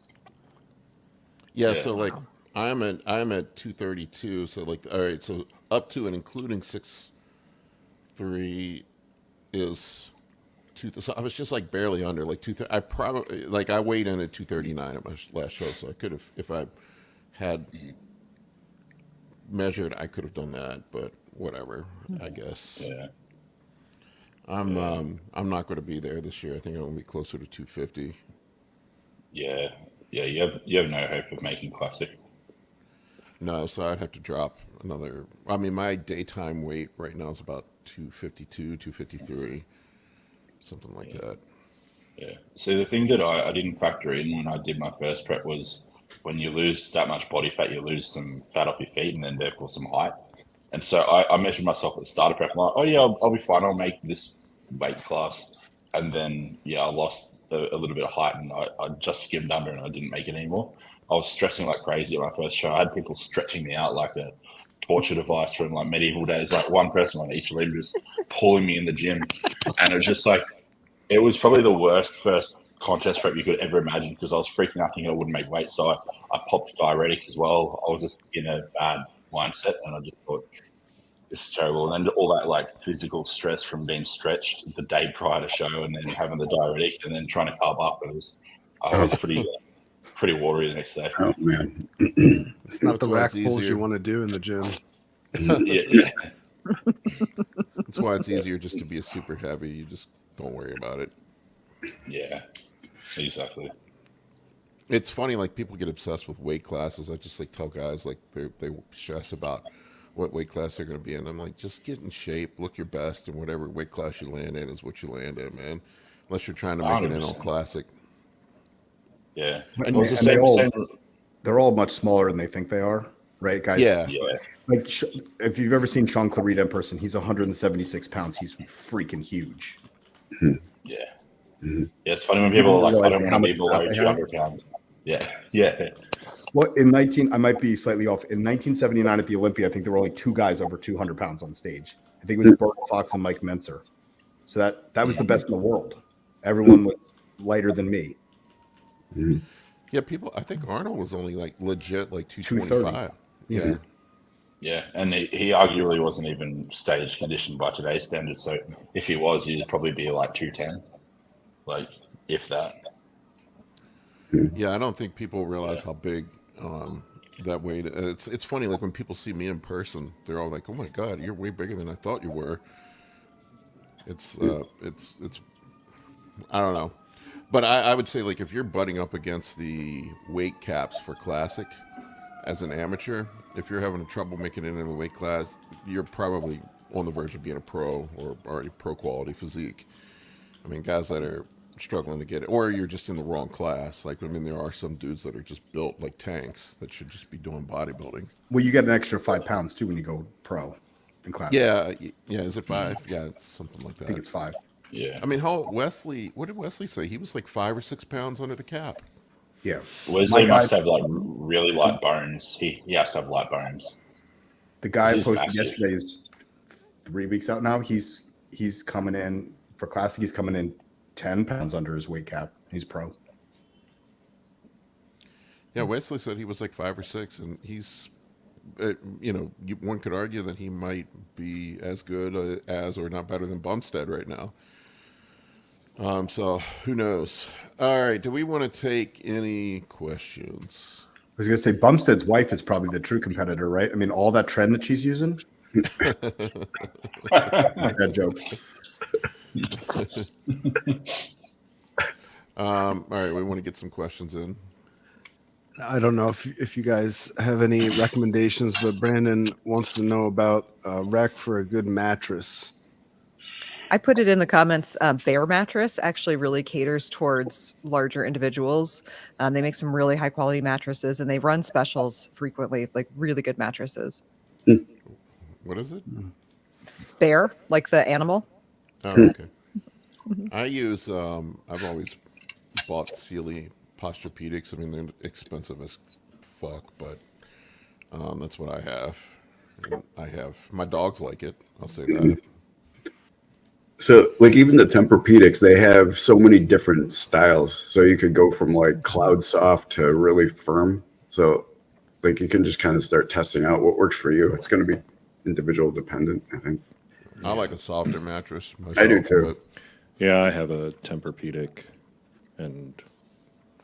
Yeah, Yeah. so like I'm at 232. So like, all right, so up to and including 6'3" is 2. So I was just like barely under, like 2. I probably like I weighed in at 239 at my last show, so I could have, if I had measured, I could have done that, but whatever, I guess. Yeah. I'm not going to be there this year. I think I'm going to be closer to 250. Yeah. Yeah. You have no hope of making classic. No, so I'd have to drop another. I mean, my daytime weight right now is about 252, 253, something like that. Yeah. So the thing that I didn't factor in when I did my first prep was when you lose that much body fat, you lose some fat off your feet and then therefore some height. And so I measured myself at the start of prep. I'm like, oh yeah, I'll be fine. I'll make this weight class. And then, yeah, I lost a little bit of height and I just skimmed under and I didn't make it anymore. I was stressing like crazy at my first show. I had people stretching me out like a torture device from like medieval days, like one person on each limb just pulling me in the gym. And it was just like, it was probably the worst first contest prep you could ever imagine because I was freaking out thinking I wouldn't make weight. So I popped diuretic as well. I was just in a bad mindset and I just thought, this is terrible. And then all that like physical stress from being stretched the day prior to show and then having the diuretic and then trying to carb up. I was pretty watery the next day. Oh man. It's not the That's why rack it's pulls easier. you want to do in the gym. Yeah. That's why it's easier just to be a super heavy. You just don't worry about it. Yeah, exactly. It's funny, like people get obsessed with weight classes. I just like tell guys like they stress about what weight class they're going to be in. I'm like, just get in shape, look your best, and whatever weight class you land in is what you land in, man. Unless you're trying to make it in all 100%. classic. Yeah. And It was the they all- same. They're all much smaller than they think they are, right, guys? Yeah. Yeah. Like if you've ever seen Sean Clarita in person, he's 176 pounds. He's freaking huge. Yeah. Yeah, it's funny when people are like, I don't How want to be much fat below they 200 pounds. Yeah. Yeah. Well, I might be slightly off. In 1979 at the Olympia, I think there were only 2 guys over 200 pounds on stage. I think it was Bert Fox and Mike Menzer. So that was the best in the world. Everyone was lighter than me. Yeah, people. I think Arnold was only like legit like 230. 225. Yeah. Yeah, and he arguably wasn't even stage conditioned by today's standards. So if he was, he'd probably be like 210, like if that. Yeah, I don't think people realize how big that weight. It's funny. Like when people see me in person, they're all like, "Oh my God, you're way bigger than I thought you were." It's I don't know, but I would say like if you're butting up against the weight caps for classic as an amateur, if you're having trouble making it into the weight class, you're probably on the verge of being a pro or already pro quality physique. I mean, guys that are struggling to get it, or you're just in the wrong class. Like, I mean, there are some dudes that are just built like tanks that should just be doing bodybuilding. Well, you get an extra 5 pounds too when you go pro in class. Yeah, yeah. Is it 5? Yeah, it's something like that. I think it's 5. Yeah. I mean, Wesley? What did Wesley say? He was like 5 or 6 pounds under the cap. Yeah. Wesley must have like really light bones. He has to have light bones. The guy He's posted massive. yesterday is 3 weeks out now. He's coming in for classic. He's coming in 10 pounds under his weight cap. He's pro. Yeah, Wesley said he was like 5 or 6, and he's, one could argue that he might be as good as or not better than Bumstead right now. So who knows? All right, do we want to take any questions? I was going to say Bumstead's wife is probably the true competitor, right? I mean, all that trend that she's using. Bad joke. All right, we want to get some questions in. I don't know if you guys have any recommendations, but Brandon wants to know about rec for a good mattress. I put it in the comments. Bear Mattress actually really caters towards larger individuals. They make some really high quality mattresses, and they run specials frequently, like really good mattresses. What is it? Bear, like the animal. Oh, okay. I use, I've always bought Sealy Posturepedics. I mean, they're expensive as fuck, but that's what I have. And my dogs like it. I'll say that. So, like, even the Tempur-Pedics, they have so many different styles. So you could go from like cloud soft to really firm. So, like, you can just kind of start testing out what works for you. It's going to be individual dependent, I think. I like a softer mattress myself. I do too. Yeah, I have a Tempur-Pedic, and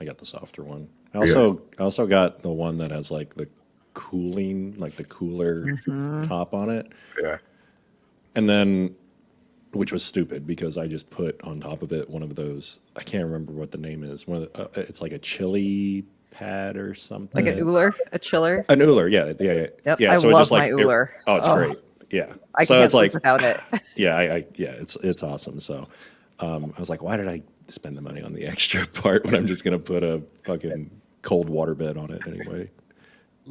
I got the softer one. I also got the one that has like the cooling, like the cooler top on it. Yeah. And then, which was stupid because I just put on top of it one of those. I can't remember what the name is. It's like a chili pad or something. Like an Ooler, a chiller. An Ooler, yeah. Yep, Yeah, I so it love just, like, my Ooler. It's great. Yeah. I so can't it's sleep like without it. yeah, it's awesome. So I was like, why did I spend the money on the extra part when I'm just gonna put a fucking cold water bed on it anyway?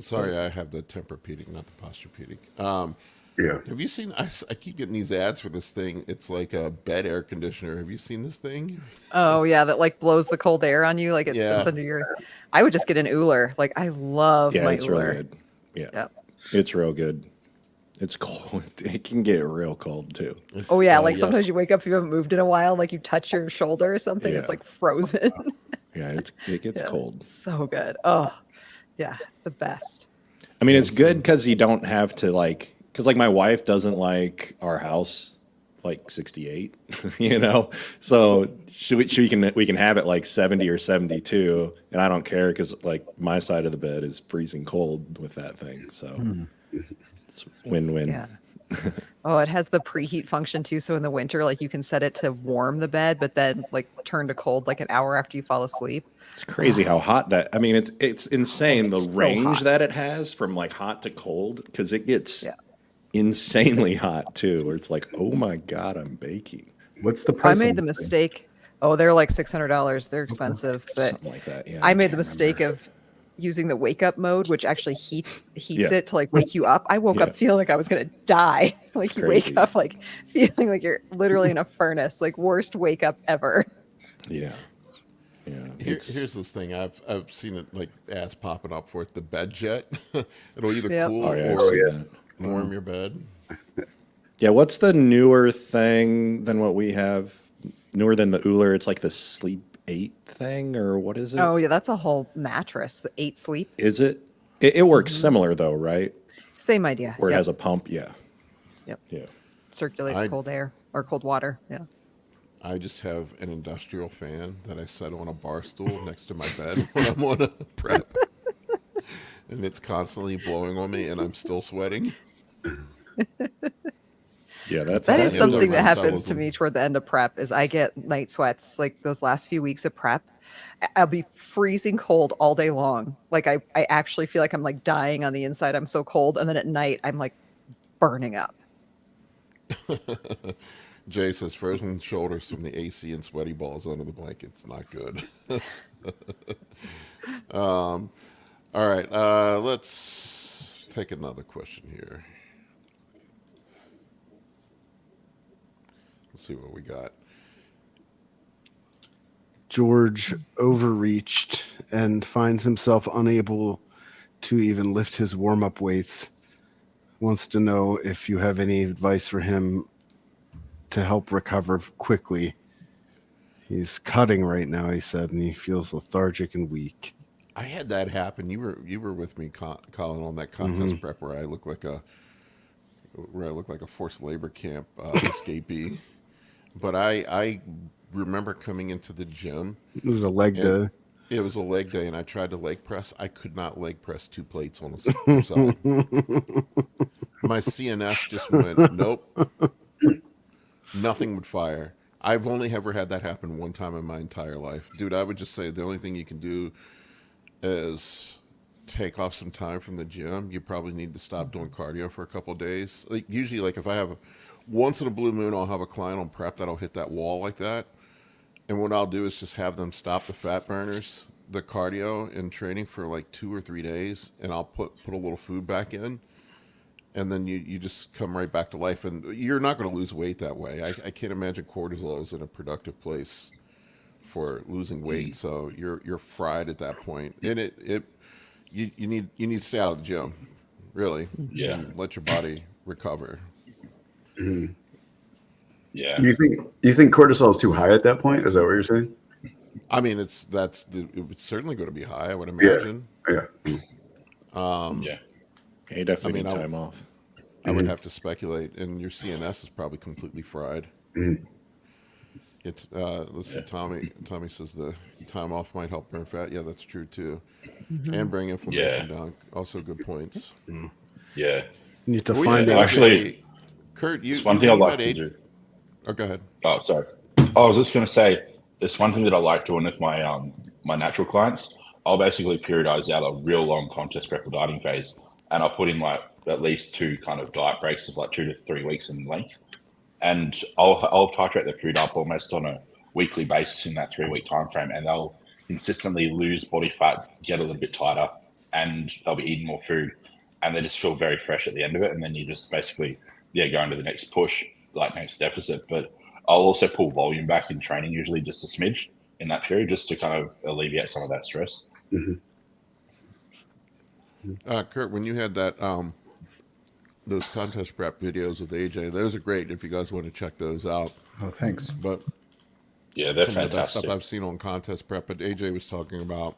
Sorry, I have the Tempur-Pedic, not the Posturepedic. Yeah. Have you seen? I keep getting these ads for this thing. It's like a bed air conditioner. Have you seen this thing? Oh yeah, that like blows the cold air on you, like it Yeah. sits under your. I would just get an Ooler. Like I love Yeah, my it's Ooler. really good. Yeah, Yep. it's real good. It's cold. It can get real cold too. Oh yeah, like sometimes you wake up, if you haven't moved in a while, like you touch your shoulder or something, Yeah. it's like frozen. Yeah, it gets Yeah. cold. So good. Oh, yeah, the best. I mean, it's good because you don't have to because my wife doesn't like our house like 68, so we can have it like 70 or 72, and I don't care because like my side of the bed is freezing cold with that thing, so it's win-win. Yeah. Oh, it has the preheat function too. So in the winter, like you can set it to warm the bed, but then like turn to cold like an hour after you fall asleep. It's crazy how hot that. I mean, it's insane the So range hot. that it has from like hot to cold because it gets Yeah. insanely hot too. Where it's like, oh my god, I'm baking. What's the I price? made on the this thing? mistake. Oh, they're like $600. They're expensive, but Something like that. Yeah, I made the can't mistake remember. of using the wake up mode, which actually heats Yeah. it to like wake you up. I woke Yeah. up feeling like I was gonna die. Like you crazy. wake up like feeling like you're literally in a furnace. Like worst wake up ever. Yeah. Yeah. Here's this thing. I've seen it like ads popping up for it. The bed jet. It'll either Yep. cool Oh yeah. I've or seen that. warm your bed. Yeah. What's the newer thing than what we have? newer than the Ooler. It's like the Sleep 8 thing, or what is it? Oh yeah, that's a whole mattress. The 8 Sleep. Is it? It works similar though, right? Same idea. Where it Yep. has a pump. Yeah. Yep. Yeah. Circulates I- cold air or cold water. Yeah. I just have an industrial fan that I set on a bar stool next to my bed when I'm on a prep. And it's constantly blowing on me and I'm still sweating. Yeah, that's That is Yeah, something they're that happens to metabolism. me toward the end of prep is I get night sweats like those last few weeks of prep. I'll be freezing cold all day long. Like I actually feel like I'm like dying on the inside. I'm so cold. And then at night I'm like burning up. Jay says frozen shoulders from the AC and sweaty balls under the blankets. Not good. All right. Let's take another question here. Let's see what we got. George overreached and finds himself unable to even lift his warm-up weights. Wants to know if you have any advice for him to help recover quickly. He's cutting right now, he said, and he feels lethargic and weak. I had that happen. You were with me, Colin, on that contest prep where I look like a forced labor camp escapee. But I remember coming into the gym. It was a leg And day. it was a leg day, and I tried to leg press. I could not leg press 2 plates on the side. My CNS just went, nope. Nothing would fire. I've only ever had that happen one time in my entire life. Dude, I would just say the only thing you can do is take off some time from the gym. You probably need to stop doing cardio for a couple of days. Like usually, like if I have once in a blue moon, I'll have a client on prep that'll hit that wall like that. And what I'll do is just have them stop the fat burners, the cardio and training for like 2 or 3 days, and I'll put a little food back in. And then you just come right back to life, and you're not going to lose weight that way. I can't imagine cortisol is in a productive place for losing weight. So you're fried at that point, and you need to stay out of the gym, really. Yeah. And let your body recover. Yeah. Do you think cortisol is too high at that point? Is that what you're saying? I mean, it was certainly going to be high, I would imagine. Yeah. Yeah. Yeah, you definitely I mean, need time off. I would have to speculate, and your CNS is probably completely fried. Listen, Tommy says the time off might help burn fat. Yeah, that's true too, and bring inflammation down. Also, good points. Yeah. You need to We find had out. Actually, Kurt, it's one thing I like to had do. Oh, go ahead. Oh, sorry. I was just going to say, it's one thing that I like doing with my my natural clients. I'll basically periodize out a real long contest prep or dieting phase, and I'll put in like at least 2 kind of diet breaks of like 2 to 3 weeks in length, and I'll titrate the food up almost on a weekly basis in that 3-week time frame, and they'll consistently lose body fat, get a little bit tighter, and they'll be eating more food, and they just feel very fresh at the end of it, and then you just basically go into the next push, like next deficit. But I'll also pull volume back in training, usually just a smidge in that period, just to kind of alleviate some of that stress. Kurt, when you had that those contest prep videos with AJ, those are great if you guys want to check those out. Oh, thanks. But Yeah, they're some of the best fantastic. stuff I've seen on contest prep. But AJ was talking about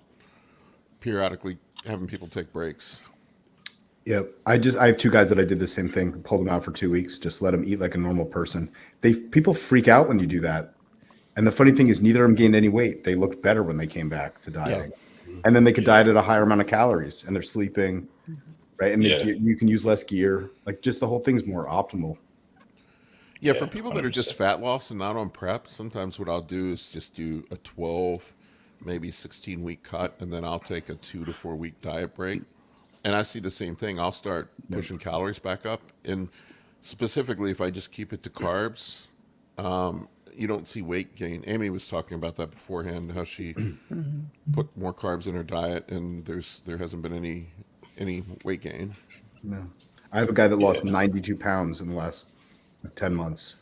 periodically having people take breaks. Yep. I have 2 guys that I did the same thing, pulled them out for 2 weeks, just let them eat like a normal person. People freak out when you do that. And the funny thing is neither of them gained any weight. They looked better when they came back to dieting. And then they could diet at a higher amount of calories and they're sleeping, right? And you can use less gear. Like just the whole thing's more optimal. Yeah, for people that are 100%. just fat loss and not on prep, sometimes what I'll do is just do a 12, maybe 16-week cut, and then I'll take a 2 to 4 week diet break. And I see the same thing. I'll start pushing calories back up. And specifically, if I just keep it to carbs, you don't see weight gain. Amy was talking about that beforehand, how she put more carbs in her diet, and there hasn't been any weight gain. No. I have a guy that lost 92 pounds in the last 10 months.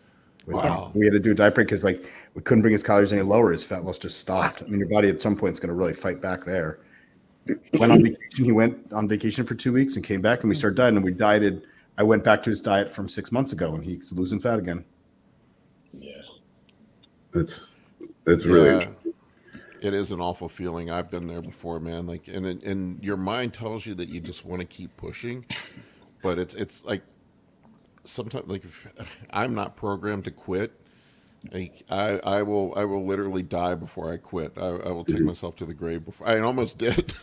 Wow. We had to do a diet break because like we couldn't bring his calories any lower. His fat loss just stopped. I mean, your body at some point is going to really fight back there. Went on vacation. He went on vacation for 2 weeks and came back, and we started dieting. And we dieted. I went back to his diet from 6 months ago, and he's losing fat again. Yeah. It's really Yeah, it is an awful feeling. I've been there before, man. Like, and your mind tells you that you just want to keep pushing, but it's like sometimes like if, I'm not programmed to quit. Like I will literally die before I quit. I will take myself to the grave before I almost did.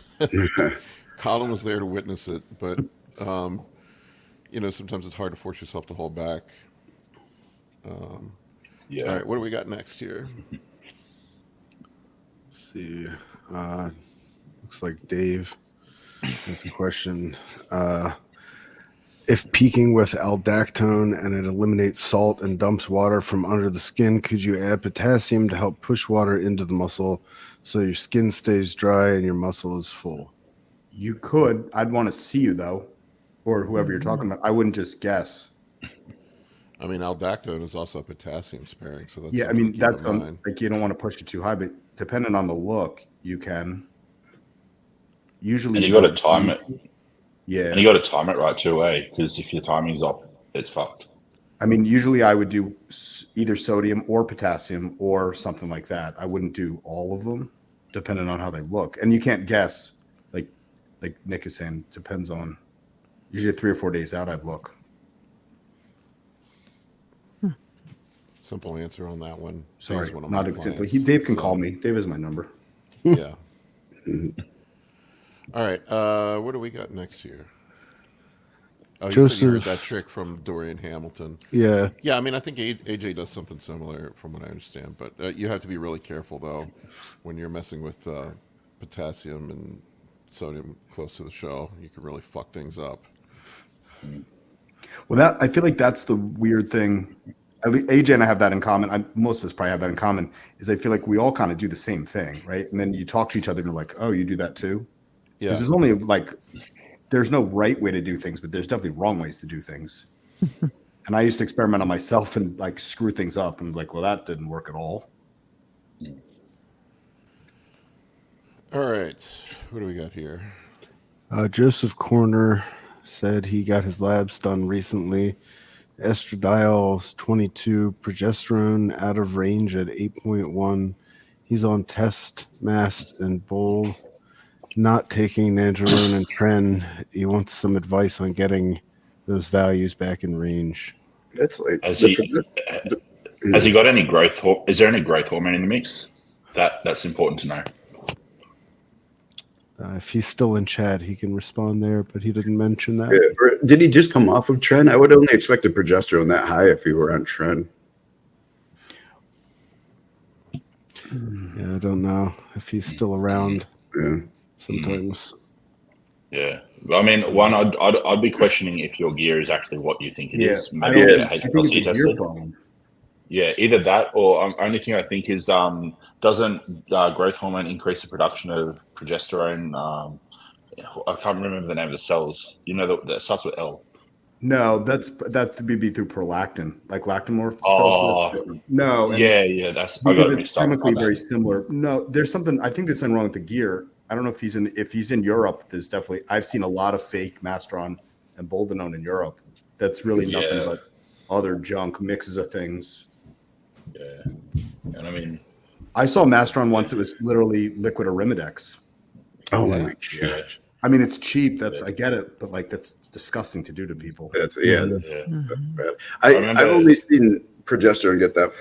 Colin was there to witness it, but sometimes it's hard to force yourself to hold back. Yeah. All right, what do we got next here? Let's see. Looks like Dave has a question. If peaking with aldactone and it eliminates salt and dumps water from under the skin, could you add potassium to help push water into the muscle so your skin stays dry and your muscle is full? You could. I'd want to see you though, or whoever you're talking about. I wouldn't just guess. I mean, aldactone is also potassium sparing, so that's Yeah, I something to mean keep that's in mind. like you don't want to push it too high, but depending on the look, you can. Usually, And you got to time it. Yeah, And you got to time it right too, because if your timing's off, it's fucked. I mean, usually I would do either sodium or potassium or something like that. I wouldn't do all of them, depending on how they look. And you can't guess. Like Nick is saying, depends on. Usually 3 or 4 days out, I'd look. Simple answer on that one. Sorry, Dave's one of not my exactly. clients, Dave can so, call me. Dave is my number. Yeah. All right. What do we got next here? Oh, you said you heard Joseph. that trick from Dorian Hamilton. Yeah. Yeah, I mean, I think AJ does something similar from what I understand, but you have to be really careful, though, when you're messing with potassium and sodium close to the show. You can really fuck things up. Well, I feel like that's the weird thing. At least AJ and I have that in common. Most of us probably have that in common. Is I feel like we all kind of do the same thing, right? And then you talk to each other and you're like, "Oh, you do that too?" Yeah. Because there's only like, there's no right way to do things, but there's definitely wrong ways to do things. And I used to experiment on myself and like screw things up, and like, well, that didn't work at all. All right. What do we got here? Joseph Corner said he got his labs done recently. Estradiol's 22, progesterone out of range at 8.1. He's on test, mast, and bull. Not taking Nandrolone and Tren. He wants some advice on getting those values back in range. it's like Has he got any growth? Is there any growth hormone in the mix? That's important to know. If he's still in chat, he can respond there, but he didn't mention that. yeah. Or did he just come off of Tren? I would only expect a progesterone that high if he were on Tren. Yeah, I don't know if he's still around. Yeah. Sometimes. Yeah, I mean, I'd be questioning if your gear is actually what you think it is. I Maybe don't get think HPLC it's a gear tested. problem. Yeah, either that or only thing I think is doesn't growth hormone increase the production of progesterone? I can't remember the name of the cells. You know that starts with L. No, that would be through prolactin, like lactomorph. Oh, cells. No, and yeah, that's I got it because it's mixed up. chemically My very bad. similar. No, there's something. I think there's something wrong with the gear. I don't know if he's in Europe. There's definitely. I've seen a lot of fake Mastron and Boldenone in Europe. That's really nothing Yeah. but other junk mixes of things. Yeah, and I mean, I saw Mastron once. It was literally liquid Arimidex. Oh Yeah. my yeah, gosh. I mean, it's cheap. I get it, but like that's disgusting to do to people. That's yeah. bad. I remember- I've only seen progesterone get that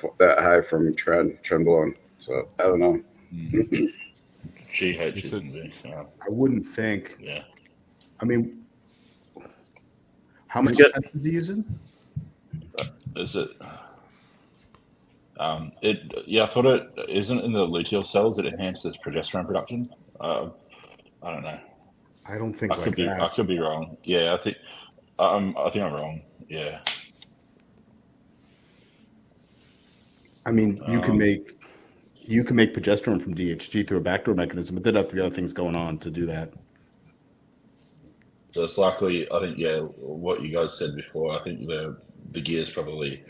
high from Trenbolone, so I don't know. She had You said- yeah. I wouldn't think. Yeah. I mean, how much got- is he using? Is it? I thought it isn't in the luteal cells. It enhances progesterone production. I don't know. I don't think I could that. I could be wrong. Yeah, I think I'm wrong. Yeah. I mean, you can make progesterone from DHT through a backdoor mechanism, but there'd have to be other things going on to do that. So it's likely. I think what you guys said before. I think the gear is probably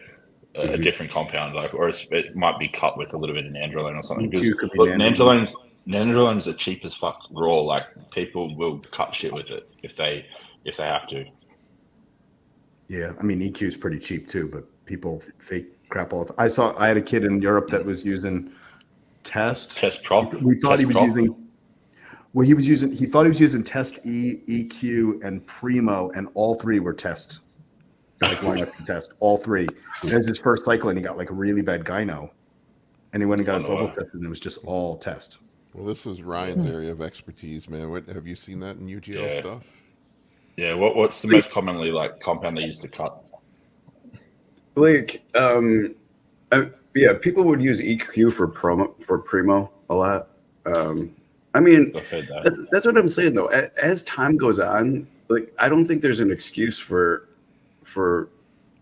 a different compound, or it might be cut with a little bit of nandrolone or something. Because EQ could be nandrolone. nandrolone's the cheap as fuck raw. Like people will cut shit with it if they have to. Yeah, I mean EQ is pretty cheap too, but people fake crap all the time. I had a kid in Europe that was using Test. Test Prop. We thought Test he was Prop. using. Well, he thought he was using Test E, EQ, and Primo, and all three were Test. Like lineups and Test, all three. And it was his first cycle, and he got like a really bad gyno. And he went and got his level tested, and it was just all Test. Well, this is Ryan's area of expertise, man. What have you seen that in UGL stuff? Yeah. What's the most commonly like compound they use to cut? Like, yeah, people would use EQ for Primo a lot. I mean, I've heard that. that's what I'm saying though. As time goes on, like I don't think there's an excuse for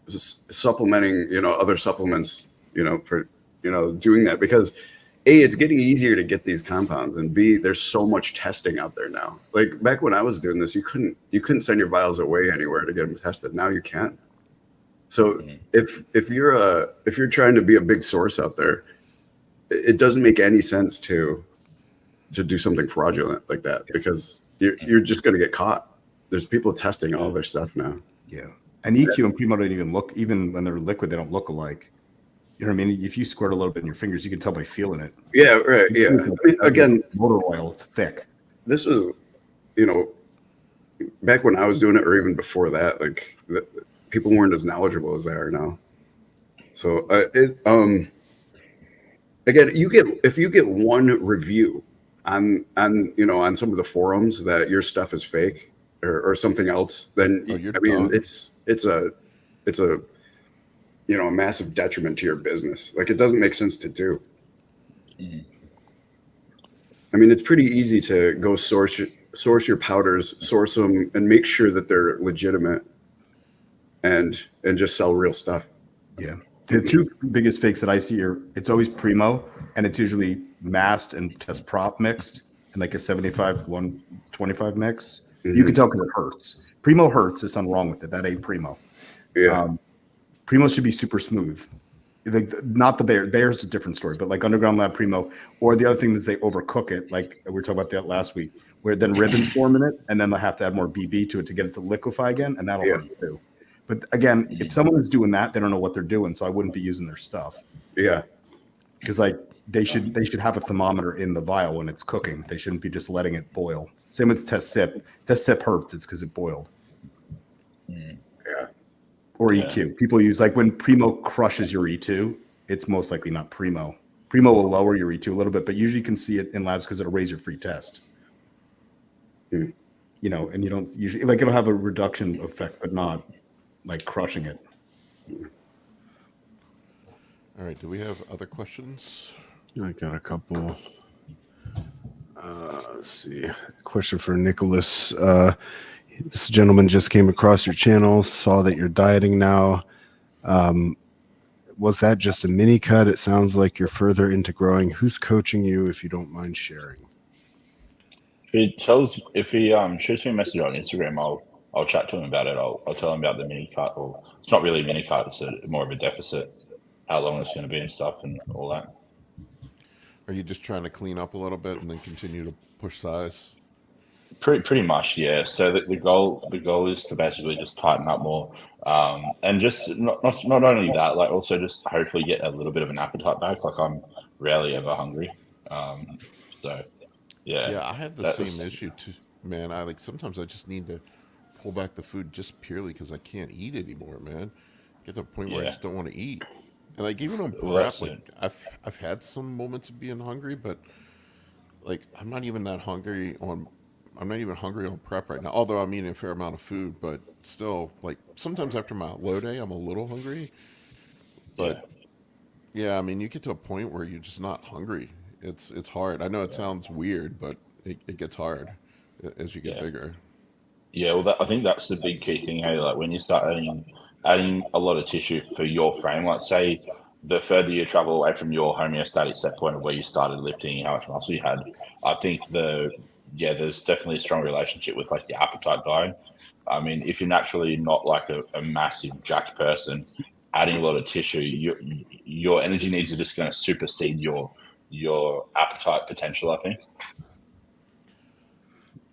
supplementing, other supplements, for doing that, because A, it's getting easier to get these compounds, and B, there's so much testing out there now. Like back when I was doing this, you couldn't send your vials away anywhere to get them tested. Now you can. So if you're trying to be a big source out there, it doesn't make any sense to do something fraudulent like that, because you're just going to get caught. There's people testing all their stuff now. Yeah. And EQ and Primo don't even look, even when they're liquid, they don't look alike. You know what I mean? If you squirt a little bit in your fingers, you can tell by feeling it. Yeah, right. Yeah. I mean, again, motor oil, it's thick. This was, back when I was doing it, or even before that, like people weren't as knowledgeable as they are now. So again, if you get one review on some of the forums that your stuff is fake or something else, then done. it's a a massive detriment to your business. Like it doesn't make sense to do. Mm-hmm. I mean, it's pretty easy to go source your powders, source them, and make sure that they're legitimate, and just sell real stuff. Yeah. The two biggest fakes that I see are, it's always Primo, and it's usually masked and Test Prop mixed, and like a 75-125 mix. Mm-hmm. You can tell because it hurts. Primo hurts. There's something wrong with it. That ain't Primo. Yeah. Primo should be super smooth. Like not the Bear. Bear's a different story, but like Underground Lab Primo, or the other thing is they overcook it. Like we were talking about that last week, where then ribbons form in it, and then they'll have to add more BB to it to get it to liquefy again, and that'll hurt too. But again, if someone is doing that, they don't know what they're doing, so I wouldn't be using their stuff. Yeah. Because like they should have a thermometer in the vial when it's cooking. They shouldn't be just letting it boil. Same with Test Sip. Test Sip hurts. It's because it boiled. Yeah. Or EQ. People use, like when Primo crushes your E2, it's most likely not Primo. Primo will lower your E2 a little bit, but usually you can see it in labs because it'll raise your free test. And you don't usually, like it'll have a reduction effect, but not like crushing it. All right. Do we have other questions? I got a couple. Let's see. Question for Nicholas. This gentleman just came across your channel, saw that you're dieting now. Was that just a mini cut? It sounds like you're further into growing. Who's coaching you, if you don't mind sharing? If he shoots me a message on Instagram, I'll chat to him about it. I'll tell him about the mini cut, or it's not really a mini cut, it's more of a deficit, how long it's going to be and stuff and all that. Are you just trying to clean up a little bit and then continue to push size? Pretty much, yeah. So the goal is to basically just tighten up more, and just not only that, like also just hopefully get a little bit of an appetite back. Like I'm rarely ever hungry, so yeah. Yeah, I had the same issue too, man. Sometimes I just need to pull back the food just purely because I can't eat anymore, man. Get to the point where I just don't want to eat. And like even on prep, I've had some moments of being hungry, but like I'm not even hungry on prep right now. Although I'm eating a fair amount of food, but still, like sometimes after my low day, I'm a little hungry. But yeah, I mean, you get to a point where you're just not hungry. It's hard. I know it sounds weird, but it gets hard as you get bigger. Yeah, well, I think that's the big key thing. Hey, like when you start adding a lot of tissue for your frame, like say the further you travel away from your homeostatic set point of where you started lifting, how much muscle you had, I think there's definitely a strong relationship with like your appetite dying. I mean, if you're naturally not like a massive jacked person, adding a lot of tissue, your energy needs are just going to supersede your appetite potential, I think.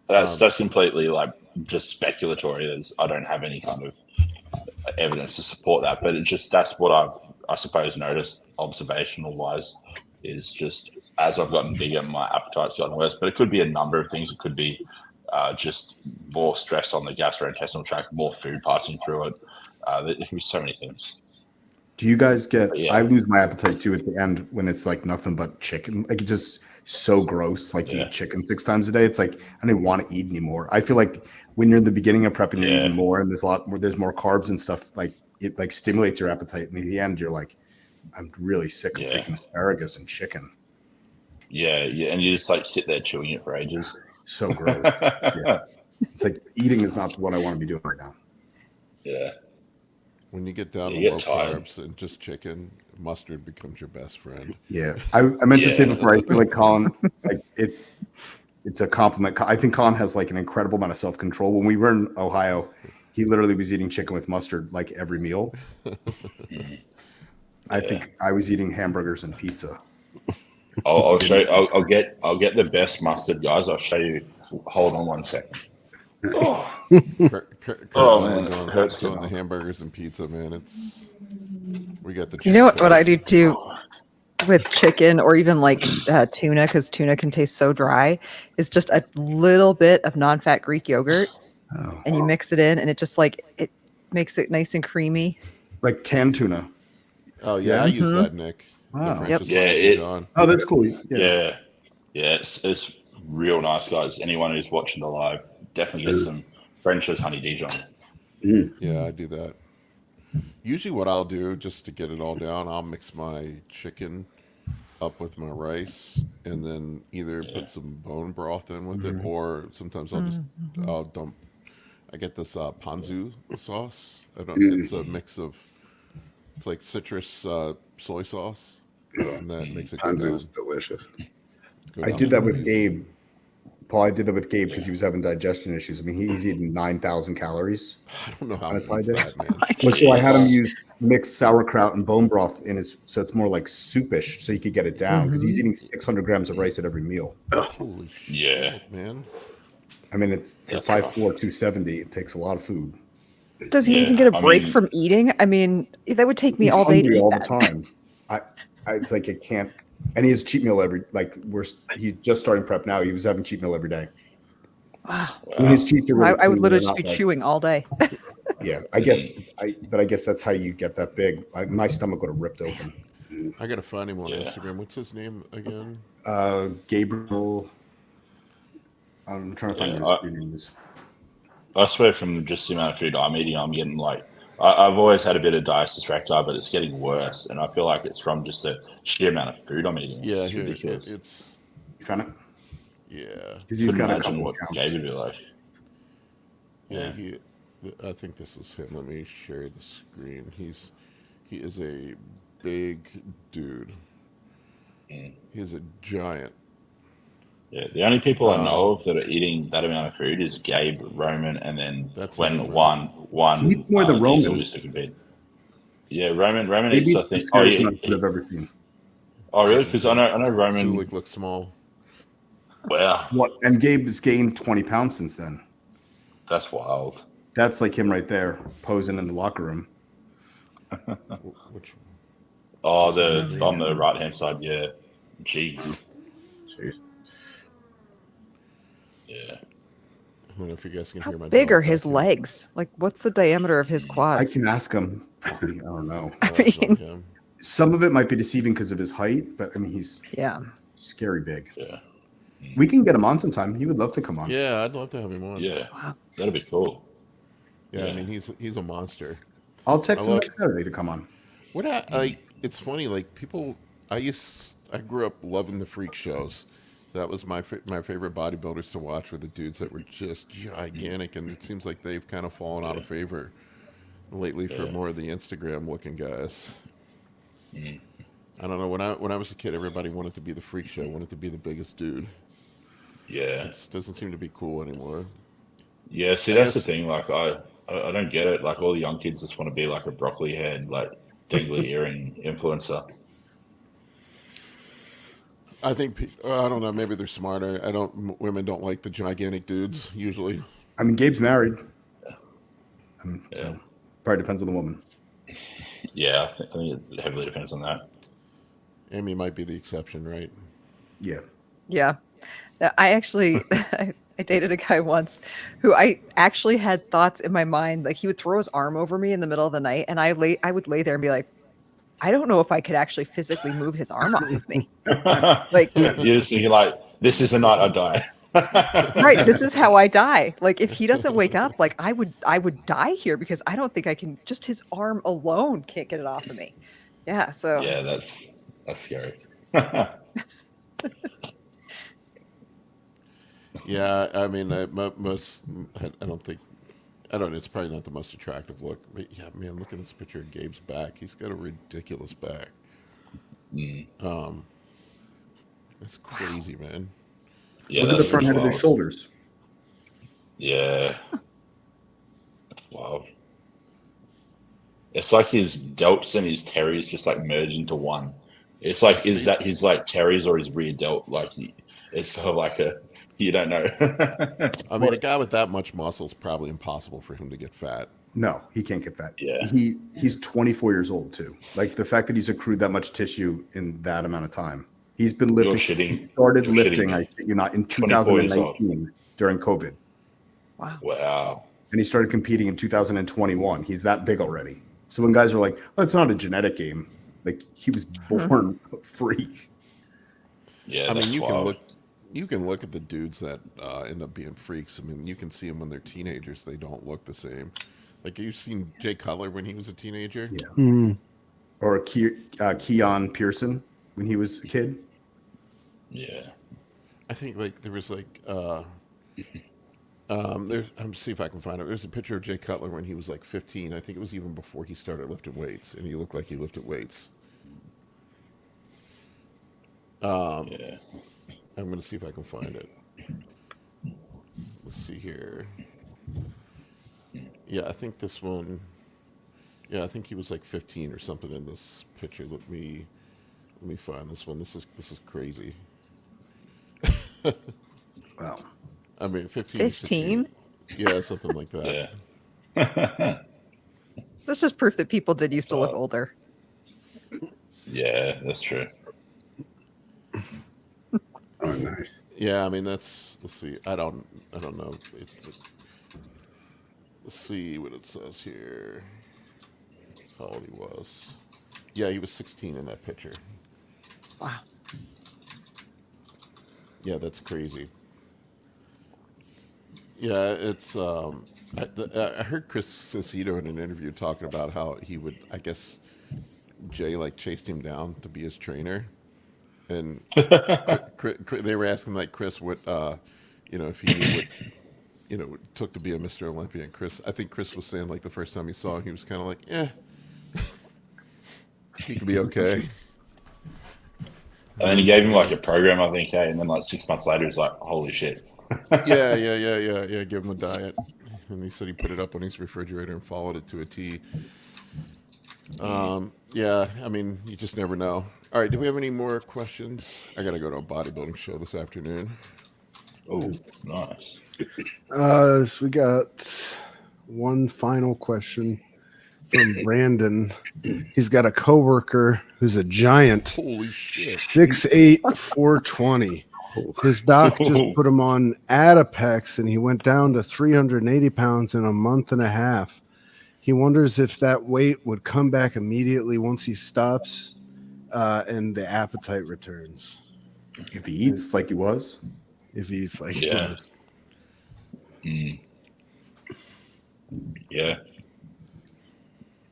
That's completely like just speculatory. I don't have any kind of evidence to support that, but that's what I suppose noticed observational wise is just as I've gotten bigger, my appetite's gotten worse. But it could be a number of things. It could be just more stress on the gastrointestinal tract, more food passing through it. There can be so many things. Do you guys get? Yeah. I lose my appetite too at the end when it's like nothing but chicken. Like it's just so gross. Like to Yeah. eat chicken 6 times a day. It's like I don't even want to eat anymore. I feel like when you're in the beginning of prepping, you're Yeah. eating more, and there's a lot more. There's more carbs and stuff. Like it like stimulates your appetite, and at the end, you're like, I'm really sick of Yeah. freaking asparagus and chicken. Yeah, and you just like sit there chewing it for ages. So gross. Yeah. It's like eating is not what I want to be doing right now. Yeah. When you get down You to get low tired. carbs and just chicken, mustard becomes your best friend. Yeah, I meant to say Yeah. before. I feel like Colin, like it's a compliment. I think Colin has like an incredible amount of self control. When we were in Ohio, he literally was eating chicken with mustard like every meal. I think I was eating hamburgers and pizza. I'll show you. I'll get the best mustard, guys. I'll show you. Hold on one second. Oh, Kurt Oh, and I man, were it hurts doing to the hamburgers and pizza, man. We got the. You know what cheat I code. do too with chicken or even like tuna, because tuna can taste so dry, is just a little bit of non-fat Greek yogurt, Oh. and you mix it in, and it just like it makes it nice and creamy. Like canned tuna. Oh yeah, Yeah? I use that, Nick. Wow. The French Yep. is Yeah, like it- Dijon. Oh, that's cool. yeah. It's real nice, guys. Anyone who's watching the live, definitely get some French's honey Dijon. Yeah, I do that. Usually, what I'll do just to get it all down, I'll mix my chicken up with my rice, and then either put some bone broth in with it, or sometimes I'll dump. I get this ponzu sauce. It's a mix of. It's like citrus soy sauce, and that makes it go Ponzu down. is delicious. Go I down did that like with crazy. Gabe. Paul, I did that with Gabe because he was having digestion issues. I mean, he's eating 9,000 calories. I don't know how on a to slide eat day. that, man. Well, so I had him use mixed sauerkraut and bone broth in his, so it's more like soupish, so he could get it down because he's eating 600 grams of rice at every meal. Holy shit, Yeah. man! I mean, it's for That's 5'4", rough. 270. It takes a lot of food. Does he Yeah, even get a I break mean- from eating? I mean, that would take me He's all day to hungry eat all that. the time. It's like it can't. And he has cheat meal he's just starting prep now. He was having cheat meal every day. Wow. When his cheats are really I would clean, literally they're just be not like- chewing all day. Yeah, I guess that's how you get that big. My stomach would have ripped open. I gotta find him on Yeah. Instagram. What's his name again? Gabriel. I'm trying to find Yeah, his screen names. I swear from just the amount of food I'm eating, I'm getting like, I've always had a bit of digestive tract, but it's getting worse. And I feel like it's from just the sheer amount of food I'm eating. Yeah, It's here, ridiculous. it's You found it? yeah, Because he's Couldn't got a imagine couple what accounts. Gabe would be like. yeah. Yeah. I think this is him. Let me share the screen. He is a big dude. He's a giant. Yeah, the only people I know of that are eating that amount of food is Gabe, Roman, and then That's when it, one He eats more than Diesel Roman. used to compete. Yeah, Roman Maybe eats, I the think. scariest amount of food I've ever seen. Oh, really? Because I know Roman. Sulik looks small. Wow, What? And Gabe has gained 20 pounds since then. that's wild. That's like him right there, posing in the locker room. Which Oh, on the right hand side, yeah. Jeez. Jeez. Yeah. I don't know if you guys can How hear my big dog are his barking. legs? Like, what's the diameter of his I quads? can ask him. Probably, I don't know. Oh, that's not mean- him. Some of it might be deceiving because of his height, but I mean, he's Yeah. scary big. Yeah. We can get him on sometime. He would love to come on. Yeah, I'd love to have him on. Yeah. Wow. That'd be cool. Yeah, I Yeah. mean he's a monster. I'll text I him love- next Saturday to come on. It's funny, like people. I grew up loving the freak shows. That was my favorite bodybuilders to watch were the dudes that were just gigantic, and it seems like they've kind of fallen out of favor lately for more of the Instagram looking guys. I don't know. When I was a kid, everybody wanted to be the freak show, wanted to be the biggest dude. Yeah. It doesn't seem to be cool anymore. Yeah, see, I that's the guess- thing. Like, I don't get it. Like, all the young kids just want to be like a broccoli head, like, dangly earring influencer. I think I don't know. Maybe they're smarter. Women don't like the gigantic dudes usually. I mean, Gabe's married. So Yeah. probably depends on the woman. Yeah, I think it heavily depends on that. Amy might be the exception, right? Yeah. Yeah. I actually I dated a guy once who I actually had thoughts in my mind, like he would throw his arm over me in the middle of the night and I would lay there and be like, I don't know if I could actually physically move his arm off of me. Like, You're just thinking like, this is the night I die. right, this is how I die. Like if he doesn't wake up, like I would die here because I don't think I can, just his arm alone can't get it off of me. Yeah, so Yeah, that's scary. Yeah, I mean, I don't think, I don't know, it's probably not the most attractive look. But yeah, man, look at this picture of Gabe's back. He's got a ridiculous back. That's crazy, man. Yeah, Look at the that's front head of his wild. shoulders. Yeah. Wow. It's like his delts and his teres just like merge into one. It's like, is that his like teres or his rear delt? Like, it's kind of like you don't know. I mean, a guy with that much muscle is probably impossible for him to get fat. No, he can't get fat. Yeah. He's 24 years old too. Like the fact that he's accrued that much tissue in that amount of time. He's been lifting. He started You're lifting, shitting I me. think you're not, in 24 years old. 2019 during COVID. Wow. And he started competing in 2021. He's that big already. So when guys are like, "Oh, it's not a genetic game," like he was born a freak. Yeah, I that's mean, wild. you can look at the dudes that end up being freaks. I mean, you can see them when they're teenagers; they don't look the same. Like you've seen Jay Cutler when he was a teenager. Yeah. Or Keon Pearson when he was a kid. Yeah. I think like there was like I'm see if I can find it. There's a picture of Jay Cutler when he was like 15. I think it was even before he started lifting weights, and he looked like he lifted weights. Yeah. I'm gonna see if I can find it. Let's see here. Yeah, I think this one. Yeah, I think he was like 15 or something in this picture. Let me find this one. This is crazy. Wow. I mean, 15. 15? Yeah, something like that. Yeah. that's just proof that people did used to look older. Yeah, that's true. Oh, nice. Yeah, I mean let's see. I don't know. Let's see what it says here. How old he was. Yeah, he was 16 in that picture. Wow. Yeah, that's crazy. Yeah, it's I heard Chris Cicito in an interview talking about how he would, I guess Jay like chased him down to be his trainer. And they were asking like Chris what if he knew what it took to be a Mr. Olympia. And I think Chris was saying like the first time he saw him, he was kind of like, he could be okay. And then he gave him like a program, I think, and then like 6 months later, he's like, holy shit. Yeah. Give him a diet, and he said he put it up on his refrigerator and followed it to a T. Yeah, I mean, you just never know. All right, do we have any more questions? I gotta go to a bodybuilding show this afternoon. Oh, nice. So we got one final question from Brandon. He's got a coworker who's a giant, Holy shit! 6'8", 420. His doc just put him on Adipex, and he went down to 380 pounds in a month and a half. He wonders if that weight would come back immediately once he stops and the appetite returns. If he eats like he was. If he eats like he Yeah. was. Yeah.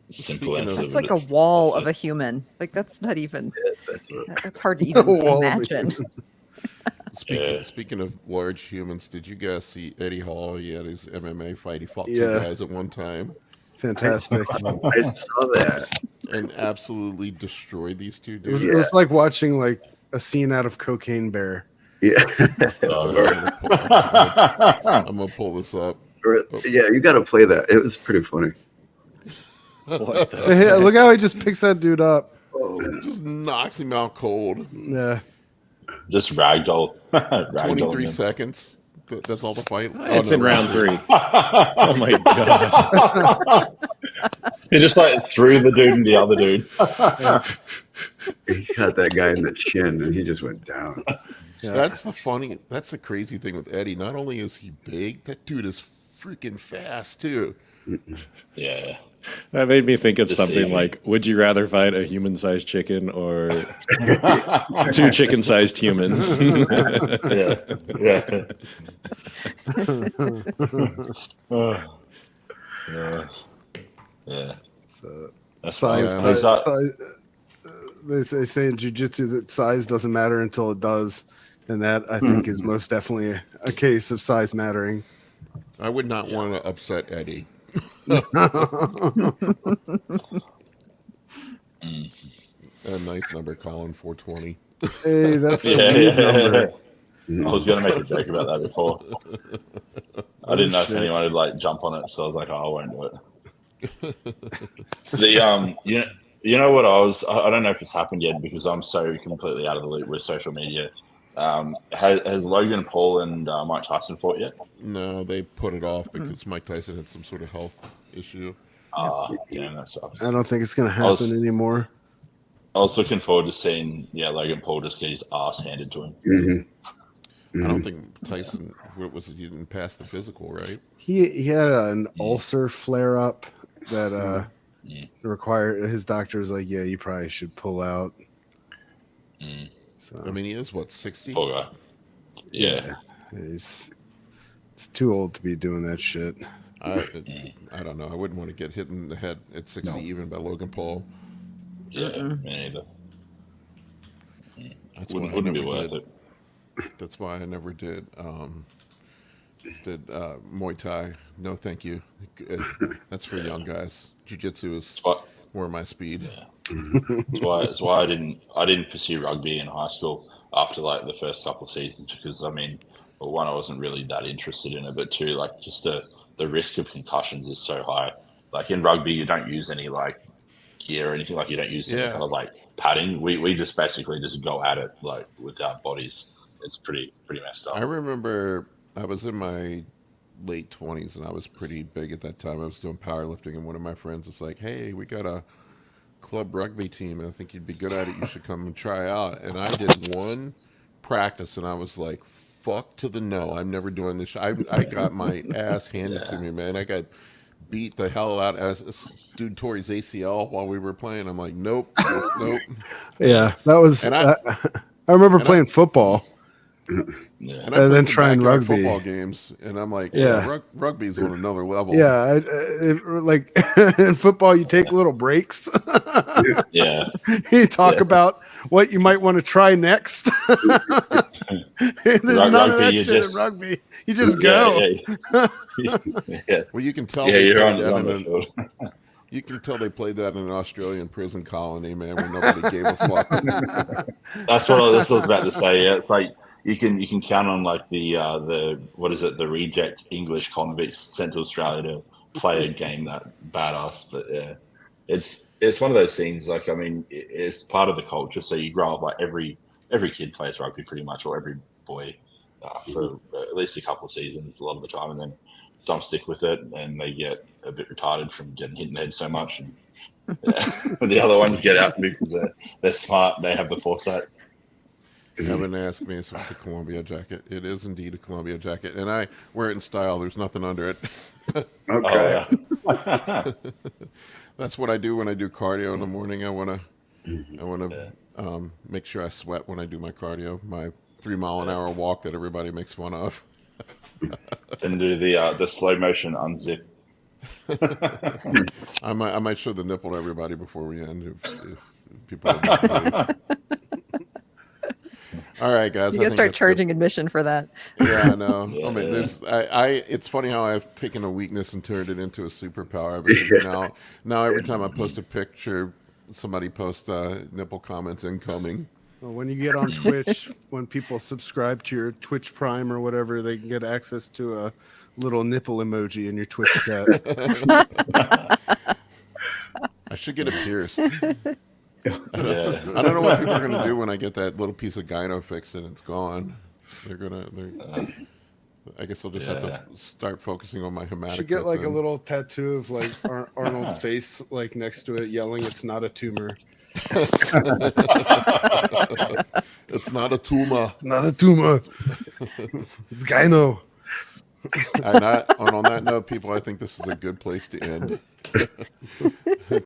Simple Speaking of- answer. That's but like a it's- wall that's of a human. Like that's not even. That's it. That's hard to A even wall of a imagine. human. Speaking of large humans, did you guys see Eddie Hall? He had his MMA fight. He fought two Yeah. guys at one time Fantastic. I saw that. and absolutely destroyed these two It dudes. was like watching like a scene out of Cocaine Bear. Yeah. I'm gonna pull this up. Yeah, you got to play that. It was pretty funny. What the Hey, look how he just picks that dude up. Oh, Just knocks him out cold. Yeah. Just ragdoll. 23 him. seconds. That's all the fight. It's Oh, in no. round 3. Oh my god. He just like threw the dude and the other dude. He got that guy in the chin, and he just went down. Yeah. That's the crazy thing with Eddie. Not only is he big, that dude is freaking fast too. Yeah. That made me think of Just something saying. like, would you rather fight a human-sized chicken or two chicken-sized humans? Yeah. Yeah. Yeah. Yeah. So, That's size, fine. they say in jiu-jitsu that size doesn't matter until it does, and that I think is most definitely a case of size mattering. I would not want to upset Eddie. A nice number, Colin, 420. Hey, that's a Yeah, weird yeah. number. I was going to make a joke about that before. I didn't know if shit. anyone would like jump on it, so I was like, oh, I won't do it. You know what I don't know if it's happened yet because I'm so completely out of the loop with social media. Has Logan Paul and Mike Tyson fought yet? No, they put it off because Mike Tyson had some sort of health issue. Damn, that sucks. I don't think it's going to happen anymore. I was looking forward to seeing, Logan Paul just get his ass handed to him. Mm-hmm. I don't think Tyson, what was it, he didn't pass the physical, right? He had an ulcer flare up that required his doctor was like, yeah, you probably should pull out. So I mean, he is, what, 60? Poor guy. Yeah. it's too old to be doing that shit. I don't know. I wouldn't want to get hit in the head at 60 even by Logan Paul. Yeah, me neither. That's Wouldn't why I be never worth did. it. That's why I never did Muay Thai. No, thank you. That's for young guys. Jiu-Jitsu is more my speed. That's why I didn't pursue rugby in high school after like the first couple of seasons because I mean, well, one, I wasn't really that interested in it, but two, like just the risk of concussions is so high. Like in rugby, you don't use any like gear or anything, like you don't use any kind of like padding. We just basically just go at it like with our bodies. It's pretty messed up. I remember I was in my late 20s and I was pretty big at that time. I was doing powerlifting and one of my friends was like, hey, we got a club rugby team and I think you'd be good at it. You should come and try out. And I did one practice and I was like, fuck to the no. I'm never doing this. I got my ass handed to me, man. I got beat the hell out as this dude tore his ACL while we were playing. I'm like, nope. Yeah, that was. And I remember playing football. And then trying rugby football games, and I'm like, rugby's on another level. Yeah, like in football, you take little breaks. You talk about what you might want to try next. There's none of that shit in rugby. You just go. Well, you can tell. Yeah, you're on the field. You can tell they played that in an Australian prison colony, man, where nobody gave a fuck. That's what I was about to say. Yeah, it's like you can count on like the what is it, the reject English convicts sent to Australia to play a game that badass. But yeah, it's one of those things. Like I mean, it's part of the culture. So you grow up like every kid plays rugby pretty much, or every boy for at least a couple of seasons a lot of the time, and then some stick with it and they get a bit retarded from getting hit in the head so much, and the other ones get out because they're smart. They have the foresight. Evan asked me if it's a Columbia jacket. It is indeed a Columbia jacket, and I wear it in style. There's nothing under it. Okay. That's what I do when I do cardio in the morning. I want to make sure I sweat when I do my cardio, my 3 mile an hour walk that everybody makes fun of. And do the slow motion unzip. I might show the nipple to everybody before we end. If people are all right, guys. You gotta start charging admission for that. Yeah, I know. I mean, it's funny how I've taken a weakness and turned it into a superpower. Because now every time I post a picture, somebody posts nipple comments incoming. Well, when you get on Twitch, when people subscribe to your Twitch Prime or whatever, they can get access to a little nipple emoji in your Twitch chat. I should get it pierced. I don't know what people are gonna do when I get that little piece of gyno fixed and it's gone. They're I guess I'll just have to start focusing on my hematocrit. Should get like a then. little tattoo of like Arnold's face, like next to it, yelling, "It's not a tumor. It's not a tumor. It's not a tumor. It's gyno." And on that note, people, I think this is a good place to end.